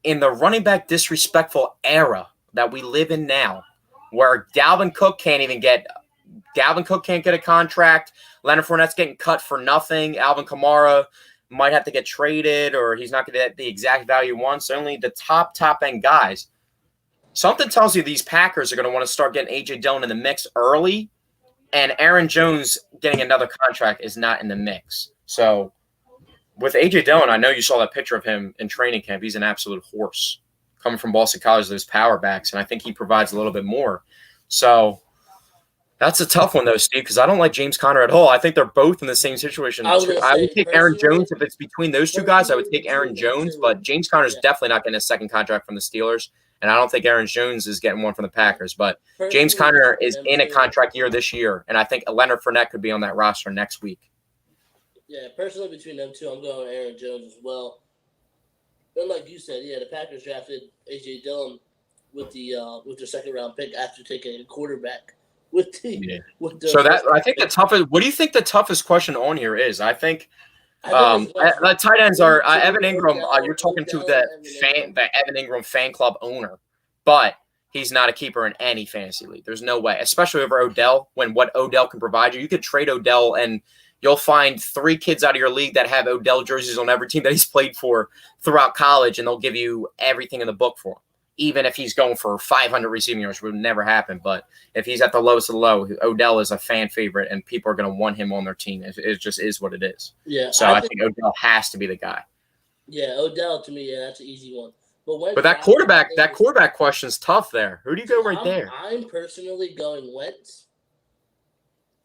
in the running back disrespectful era that we live in now, where Dalvin Cook can't get a contract, Leonard Fournette's getting cut for nothing, Alvin Kamara might have to get traded, or he's not going to get the exact value he wants. Only the top end guys. Something tells you these Packers are going to want to start getting A.J. Dillon in the mix early, and Aaron Jones getting another contract is not in the mix. So with A.J. Dillon, I know you saw that picture of him in training camp. He's an absolute horse coming from Boston College, those power backs, and I think he provides a little bit more. So that's a tough one, though, Steve, because I don't like James Conner at all. I think they're both in the same situation. I would take Aaron Jones. If it's between those two guys, I would take Aaron Jones, but James Conner is definitely not getting a second contract from the Steelers, and I don't think Aaron Jones is getting one from the Packers. But James Conner is in a contract year this year, and I think Leonard Fournette could be on that roster next week. Yeah, personally, between them two, I'm going Aaron Jones as well. And like you said, the Packers drafted A.J. Dillon with their second round pick after taking a quarterback. I think the toughest. What do you think the toughest question on here is? I think the tight ends are Evan Ingram. You're talking to the Evan Ingram fan club owner, but he's not a keeper in any fantasy league. There's no way, especially over Odell. When what Odell can provide you could trade Odell and you'll find 3 kids out of your league that have Odell jerseys on every team that he's played for throughout college, and they'll give you everything in the book for him. Even if he's going for 500 receiving yards, which would never happen. But if he's at the lowest of the low, Odell is a fan favorite, and people are going to want him on their team. It just is what it is. Yeah. So I think Odell has to be the guy. Yeah, Odell to me, that's an easy one. But that quarterback question is tough there. Who do you go there? I'm personally going Wentz.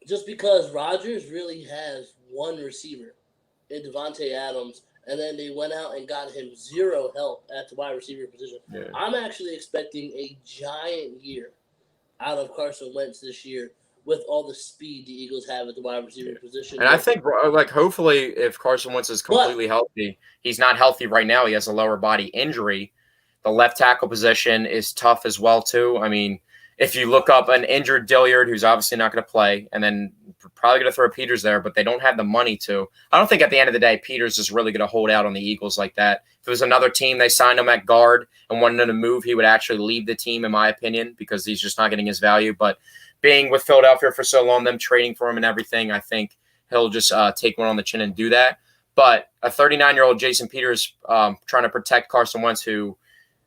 Just because Rodgers really has one receiver in Devontae Adams, and then they went out and got him 0 help at the wide receiver position. Yeah. I'm actually expecting a giant year out of Carson Wentz this year with all the speed the Eagles have at the wide receiver position. And I think, hopefully if Carson Wentz is completely healthy, he's not healthy right now. He has a lower body injury. The left tackle position is tough as well, too. I mean, if you look up an injured Dilliard, who's obviously not going to play, and then probably going to throw Peters there, but they don't have the money to. I don't think at the end of the day, Peters is really going to hold out on the Eagles like that. If it was another team, they signed him at guard and wanted him to move, he would actually leave the team, in my opinion, because he's just not getting his value. But being with Philadelphia for so long, them trading for him and everything, I think he'll just take one on the chin and do that. But a 39-year-old Jason Peters trying to protect Carson Wentz, who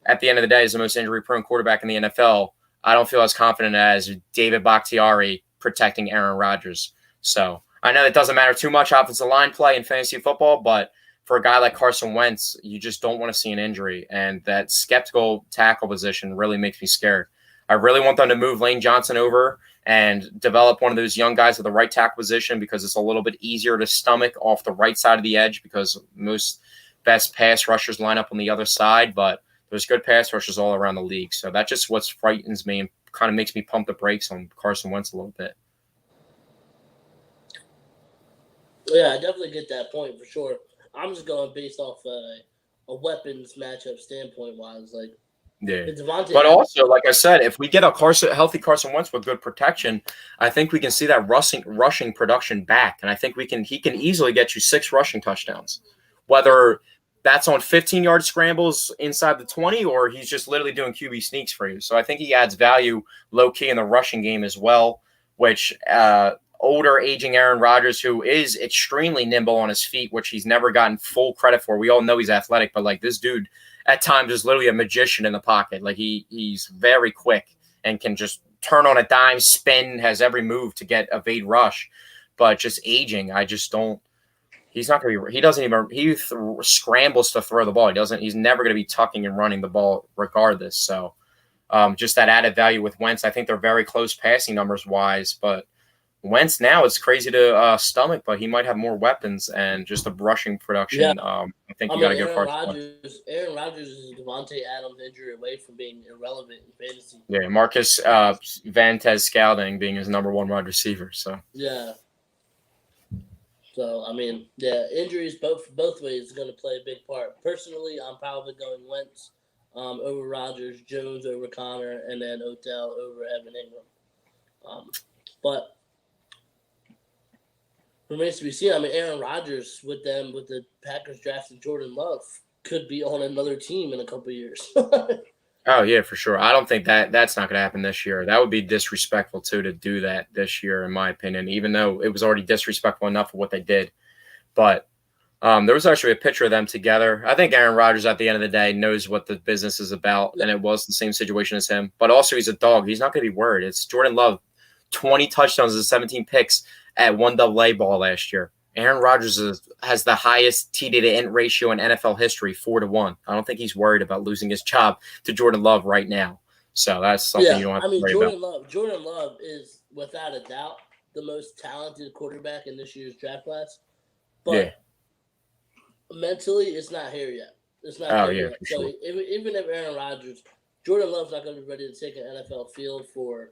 at the end of the day is the most injury-prone quarterback in the NFL, I don't feel as confident as David Bakhtiari protecting Aaron Rodgers. So I know it doesn't matter too much offensive line play in fantasy football, but for a guy like Carson Wentz, you just don't want to see an injury. And that skeptical tackle position really makes me scared. I really want them to move Lane Johnson over and develop one of those young guys at the right tackle position, because it's a little bit easier to stomach off the right side of the edge, because most best pass rushers line up on the other side. But there's good pass rushers all around the league. So that's just what frightens me and kind of makes me pump the brakes on Carson Wentz a little bit. Yeah, I definitely get that point for sure. I'm just going based off a weapons matchup standpoint wise. But also, like I said, if we get a healthy Carson Wentz with good protection, I think we can see that rushing production back. And I think he can easily get you 6 rushing touchdowns. Whether that's on 15-yard scrambles inside the 20, or he's just literally doing QB sneaks for you. So I think he adds value low-key in the rushing game as well, which older, aging Aaron Rodgers, who is extremely nimble on his feet, which he's never gotten full credit for. We all know he's athletic, but this dude at times is literally a magician in the pocket. He's very quick and can just turn on a dime, spin, has every move to get evade rush. But just aging, I just don't. He's not going to be. He doesn't even. He scrambles to throw the ball. He's never going to be tucking and running the ball regardless. So, just that added value with Wentz. I think they're very close passing numbers wise, but Wentz now is crazy to stomach. But he might have more weapons and just the rushing production. Yeah. I think you got to give Aaron Rodgers is Devontae Adams injury away from being irrelevant in fantasy. Yeah, Marcus Vantez Scouting being his number 1 wide receiver. So yeah. So, injuries both ways is going to play a big part. Personally, I'm probably going Wentz over Rodgers, Jones over Connor, and then Odell over Evan Ingram. But remains to be seen. I mean, Aaron Rodgers with the Packers drafting Jordan Love could be on another team in a couple of years. Oh yeah, for sure. I don't think that's not going to happen this year. That would be disrespectful too to do that this year, in my opinion. Even though it was already disrespectful enough for what they did, but there was actually a picture of them together. I think Aaron Rodgers, at the end of the day, knows what the business is about, and it was the same situation as him. But also, he's a dog. He's not going to be worried. It's Jordan Love, 20 touchdowns and 17 picks at one AA ball last year. Aaron Rodgers has the highest TD to int ratio in NFL history, 4-1. I don't think he's worried about losing his job to Jordan Love right now. So that's something you don't have to worry about. Jordan Love is, without a doubt, the most talented quarterback in this year's draft class. But mentally, it's not here yet. It's not here yet. So even if Aaron Rodgers, Jordan Love's not going to be ready to take an NFL field for.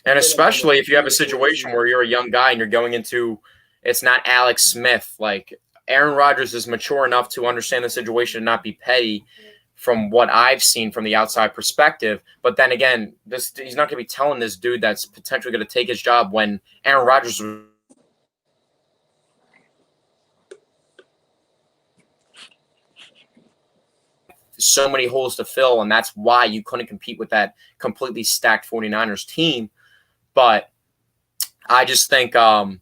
And especially if you have a situation where you're a young guy and you're going into, it's not Alex Smith. Like, Aaron Rodgers is mature enough to understand the situation and not be petty from what I've seen from the outside perspective. But then again, he's not going to be telling this dude that's potentially going to take his job when Aaron Rodgers was so many holes to fill, and that's why you couldn't compete with that completely stacked 49ers team. But I just think Aaron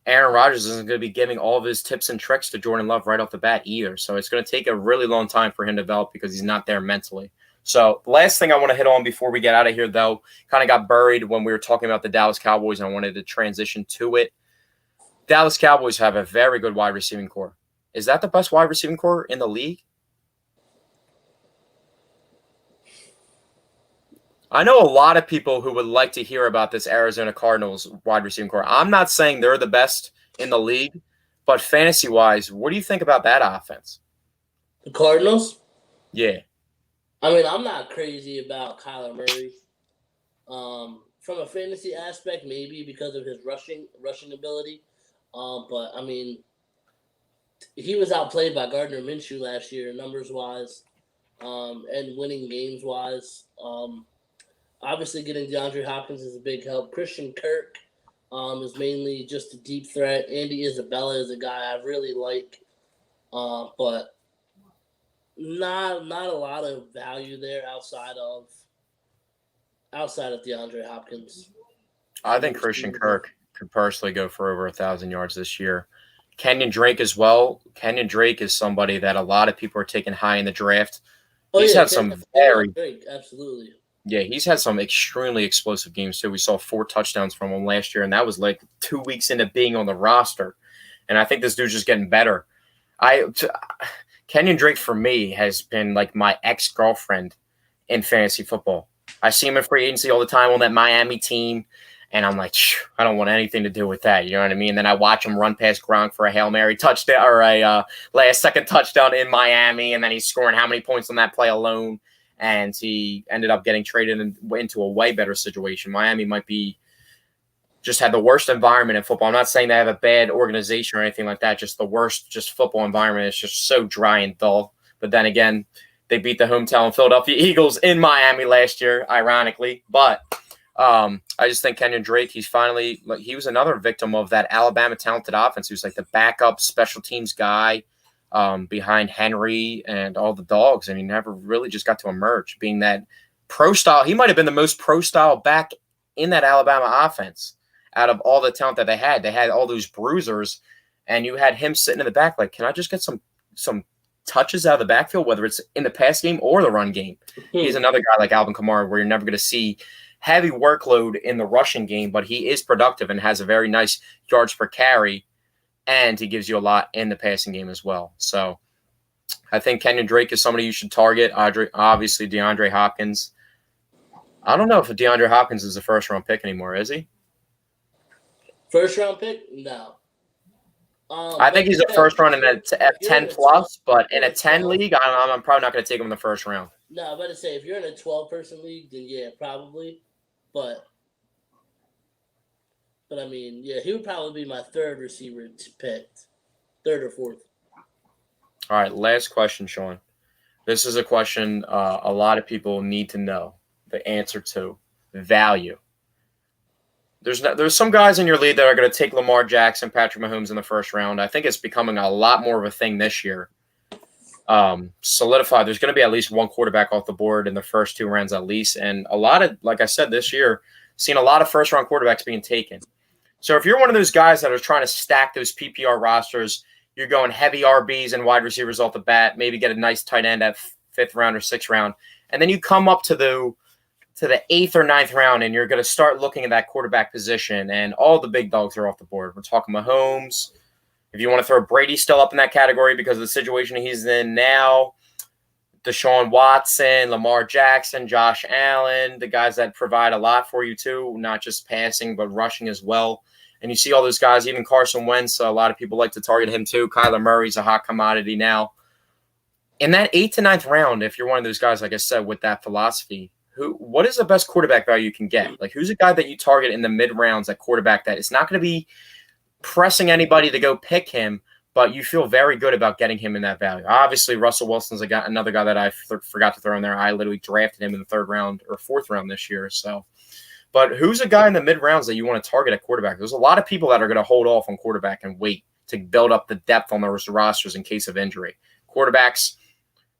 Rodgers isn't going to be giving all of his tips and tricks to Jordan Love right off the bat either. So it's going to take a really long time for him to develop because he's not there mentally. So the last thing I want to hit on before we get out of here, though, kind of got buried when we were talking about the Dallas Cowboys, and I wanted to transition to it. Dallas Cowboys have a very good wide receiving core. Is that the best wide receiving core in the league? I know a lot of people who would like to hear about this Arizona Cardinals wide receiving core. I'm not saying they're the best in the league, but fantasy-wise, what do you think about that offense? The Cardinals? Yeah. I mean, I'm not crazy about Kyler Murray. From a fantasy aspect, maybe because of his rushing ability. But, I mean, he was outplayed by Gardner Minshew last year, numbers-wise, and winning games-wise. Obviously, getting DeAndre Hopkins is a big help. Christian Kirk is mainly just a deep threat. Andy Isabella is a guy I really like, but not a lot of value there outside of DeAndre Hopkins. I think Christian Kirk could personally go for over 1,000 yards this year. Kenyon Drake as well. Kenyon Drake is somebody that a lot of people are taking high in the draft. He's had some absolutely. Yeah, he's had some extremely explosive games, too. We saw 4 touchdowns from him last year, and that was like 2 weeks into being on the roster. And I think this dude's just getting better. Kenyon Drake, for me, has been like my ex-girlfriend in fantasy football. I see him in free agency all the time on that Miami team, and I'm like, I don't want anything to do with that. You know what I mean? And then I watch him run past Gronk for a Hail Mary touchdown or a last-second touchdown in Miami, and then he's scoring how many points on that play alone. And he ended up getting traded into a way better situation. Miami might be just had the worst environment in football. I'm not saying they have a bad organization or anything like that, just the worst football environment. It's just so dry and dull. But then again, they beat the hometown Philadelphia Eagles in Miami last year, ironically. But I just think Kenyon Drake, he was another victim of that Alabama talented offense. He was like the backup special teams guy. Behind Henry and all the dogs, and he never really just got to emerge, being that pro style. He might have been the most pro style back in that Alabama offense out of all the talent that they had. They had all those bruisers, and you had him sitting in the back like, can I just get some touches out of the backfield, whether it's in the pass game or the run game? He's another guy like Alvin Kamara where you're never going to see heavy workload in the rushing game, but he is productive and has a very nice yards per carry. And he gives you a lot in the passing game as well. So I think Kenyon Drake is somebody you should target. Obviously, DeAndre Hopkins. I don't know if DeAndre Hopkins is a first-round pick anymore, is he? First-round pick? No. I think he's a first-round in a 10+, but in a 10 league, I'm probably not going to take him in the first round. No, I'm about to say, if you're in a 12-person league, then yeah, probably. But I mean, yeah, he would probably be my third receiver picked, third or fourth. All right, last question, Sean. This is a question a lot of people need to know the answer to. Value. There's some guys in your league that are going to take Lamar Jackson, Patrick Mahomes in the first round. I think it's becoming a lot more of a thing this year. Solidified. There's going to be at least one quarterback off the board in the first 2 rounds at least, and a lot of, like I said, this year, seen a lot of first round quarterbacks being taken. So if you're one of those guys that are trying to stack those PPR rosters, you're going heavy RBs and wide receivers off the bat, maybe get a nice tight end at 5th round or 6th round, and then you come up to the 8th or 9th round, and you're going to start looking at that quarterback position, and all the big dogs are off the board. We're talking Mahomes. If you want to throw Brady still up in that category because of the situation he's in now, Deshaun Watson, Lamar Jackson, Josh Allen, the guys that provide a lot for you too, not just passing but rushing as well. And you see all those guys, even Carson Wentz, a lot of people like to target him too. Kyler Murray's a hot commodity now. In that 8th to 9th round, if you're one of those guys, like I said, with that philosophy, what is the best quarterback value you can get? Like, who's a guy that you target in the mid rounds at quarterback that is not going to be pressing anybody to go pick him, but you feel very good about getting him in that value? Obviously, Russell Wilson's another guy that I forgot to throw in there. I literally drafted him in the 3rd round or 4th round this year. So, but who's a guy in the mid rounds that you want to target at quarterback? There's a lot of people that are going to hold off on quarterback and wait to build up the depth on those rosters in case of injury. Quarterbacks,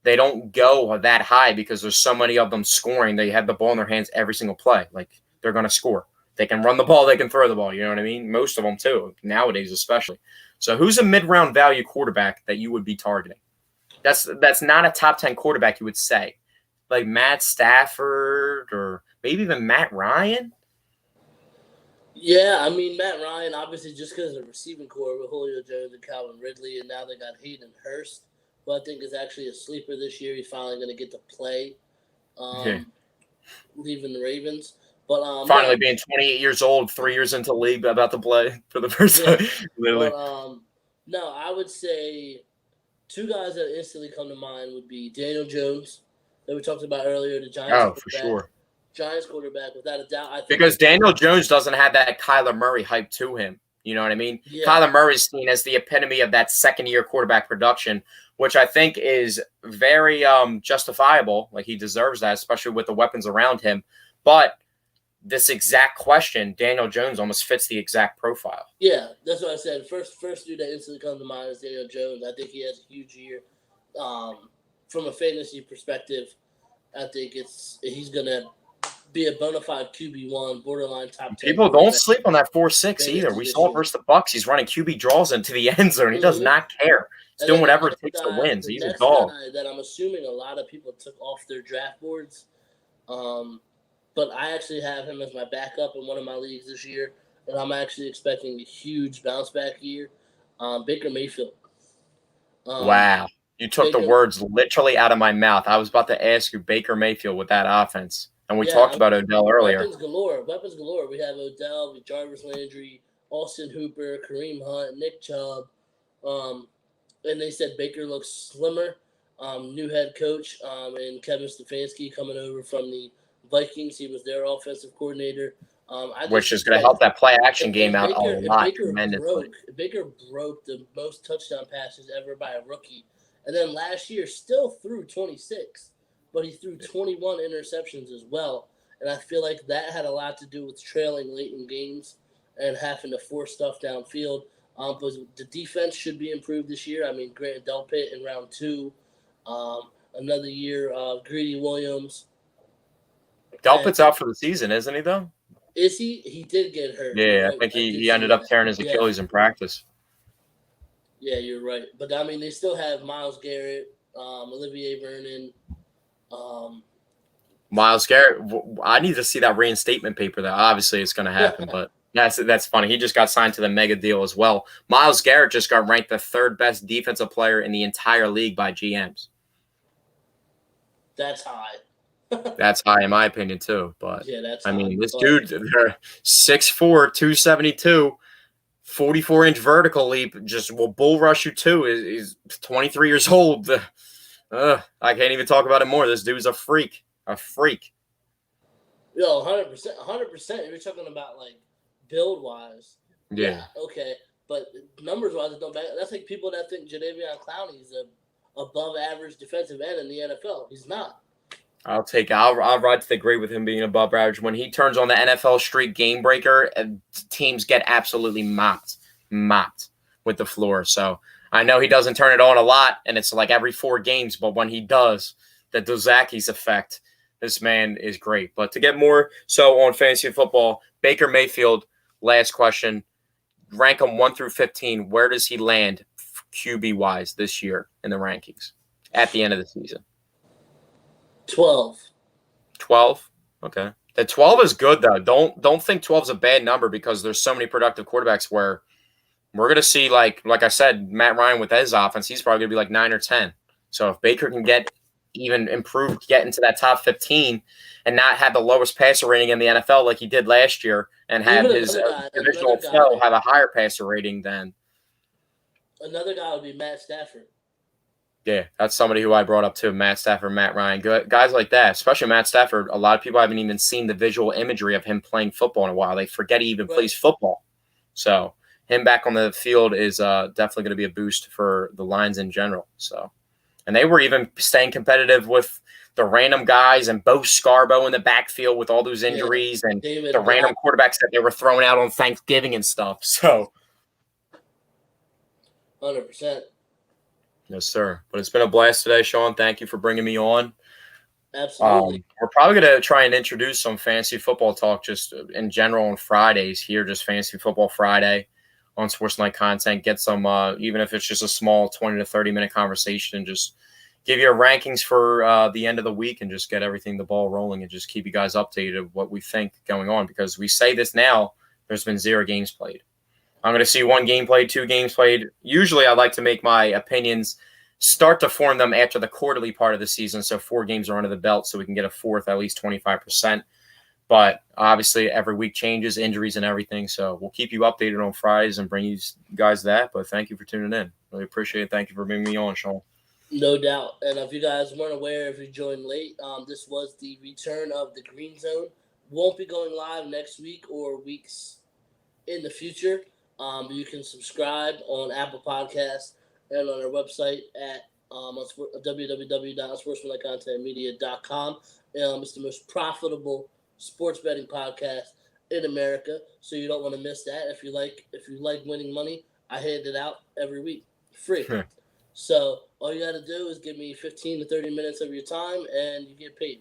they don't go that high because there's so many of them scoring. They have the ball in their hands every single play. Like, they're going to score. They can run the ball. They can throw the ball. You know what I mean? Most of them, too, nowadays especially. So who's a mid-round value quarterback that you would be targeting? That's not a top 10 quarterback, you would say. Like Matt Stafford or maybe even Matt Ryan? Yeah, I mean, Matt Ryan, obviously, just because of the receiving core with Julio Jones and Calvin Ridley, and now they got Hayden Hurst, who I think is actually a sleeper this year. He's finally going to get to play, leaving the Ravens. But finally being 28 years old, 3 years into the league, about to play for the first time. Literally. But, no, I would say 2 guys that instantly come to mind would be Daniel Jones, that we talked about earlier, the Giants quarterback. For sure. Giants quarterback, without a doubt. I think because Daniel Jones doesn't have that Kyler Murray hype to him. You know what I mean? Yeah. Kyler Murray is seen as the epitome of that second-year quarterback production, which I think is very justifiable. Like, he deserves that, especially with the weapons around him. But this exact question, Daniel Jones almost fits the exact profile. Yeah, that's what I said. First dude that instantly comes to mind is Daniel Jones. I think he has a huge year. From a fantasy perspective, I think he's going to be a bona fide QB1, borderline top 10. People don't sleep on that 4-6 either. We saw it versus the Bucs. He's running QB draws into the end zone. He does not care. He's doing whatever it takes to win. He's a dog. That I'm assuming a lot of people took off their draft boards. But I actually have him as my backup in one of my leagues this year, and I'm actually expecting a huge bounce back year. Baker Mayfield. Wow. You took the words literally out of my mouth. I was about to ask you Baker Mayfield with that offense. And we talked about Odell earlier. Weapons galore. We have Odell, with Jarvis Landry, Austin Hooper, Kareem Hunt, Nick Chubb. And they said Baker looks slimmer. New head coach, and Kevin Stefanski coming over from the Vikings. He was their offensive coordinator. Which is going to help that play action game out a lot tremendously. Baker broke the most touchdown passes ever by a rookie. And then last year still threw 26. But he threw 21 interceptions as well. And I feel like that had a lot to do with trailing late in games and having to force stuff downfield. But the defense should be improved this year. I mean, Grant Delpit in round 2. Another year, Greedy Williams. Delpit's out for the season, isn't he, though? Is he? He did get hurt. Yeah, right? I think he ended up tearing his Achilles in practice. Yeah, you're right. But, I mean, they still have Myles Garrett, Olivier Vernon. Myles Garrett, I need to see that reinstatement paper. That obviously it's going to happen, but that's funny. He just got signed to the mega deal as well. Myles Garrett just got ranked the 3rd best defensive player in the entire league by GMs. That's high. That's high in my opinion too. But yeah, that's I mean, this dude, 6'4", 272, 44-inch vertical leap, just will bull rush you too. He's 23 years old. I can't even talk about it more. This dude's a freak. A freak. Yo, 100%. You're talking about, like, build-wise. Yeah. Okay. But numbers-wise, it don't back. That's like people that think Jadeveon Clowney is a above-average defensive end in the NFL. He's not. I'll ride to the grave with him being above average. When he turns on the NFL streak game breaker, teams get absolutely mopped with the floor. So I know he doesn't turn it on a lot, and it's like every 4 games. But when he does, the Dozakis effect, this man is great. But to get more so on fantasy football, Baker Mayfield. Last question: rank him 1 through 15. Where does he land QB wise this year in the rankings at the end of the season? 12. 12. Okay. The 12 is good though. Don't think 12 is a bad number because there's so many productive quarterbacks where we're gonna see like I said, Matt Ryan with his offense, he's probably gonna be like 9 or 10. So if Baker can get even improved, get into that top 15 and not have the lowest passer rating in the NFL like he did last year and have his divisional foe have a higher passer rating, then another guy would be Matt Stafford. Yeah, that's somebody who I brought up too, Matt Stafford, Matt Ryan. Good guys like that, especially Matt Stafford. A lot of people haven't even seen the visual imagery of him playing football in a while. They forget he even plays football. So him back on the field is definitely going to be a boost for the Lions in general. So, and they were even staying competitive with the random guys and Bo Scarborough in the backfield with all those injuries and David the random quarterbacks that they were throwing out on Thanksgiving and stuff. So, 100%. Yes, sir. But it's been a blast today, Sean. Thank you for bringing me on. Absolutely. We're probably going to try and introduce some fantasy football talk just in general on Fridays here, just Fantasy Football Friday on Sportsnight content. Get some, even if it's just a small 20 to 30-minute conversation, and just give you rankings for the end of the week and just get the ball rolling and just keep you guys updated of what we think going on. Because we say this now, there's been 0 games played. I'm going to see 1 game played, 2 games played. Usually I like to make my opinions start to form them after the quarterly part of the season. So 4 games are under the belt so we can get a fourth, at least 25%. But obviously every week changes, injuries and everything. So we'll keep you updated on Fridays and bring you guys that. But thank you for tuning in. Really appreciate it. Thank you for bringing me on, Sean. No doubt. And if you guys weren't aware, if you joined late, this was the return of the Green Zone. Won't be going live next week or weeks in the future. You can subscribe on Apple Podcasts and on our website at www.sportsmanlikecontentmedia.com. It's the most profitable sports betting podcast in America, so you don't want to miss that. If you like winning money, I hand it out every week, free. So all you got to do is give me 15 to 30 minutes of your time, and you get paid.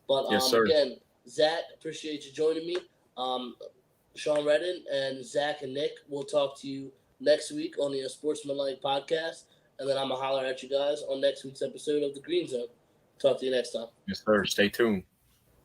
But yes, sir. Again, Zach, appreciate you joining me. Sean Redden and Zach and Nick will talk to you next week on the Sportsmanlike podcast. And then I'm going to holler at you guys on next week's episode of The Green Zone. Talk to you next time. Yes, sir. Stay tuned.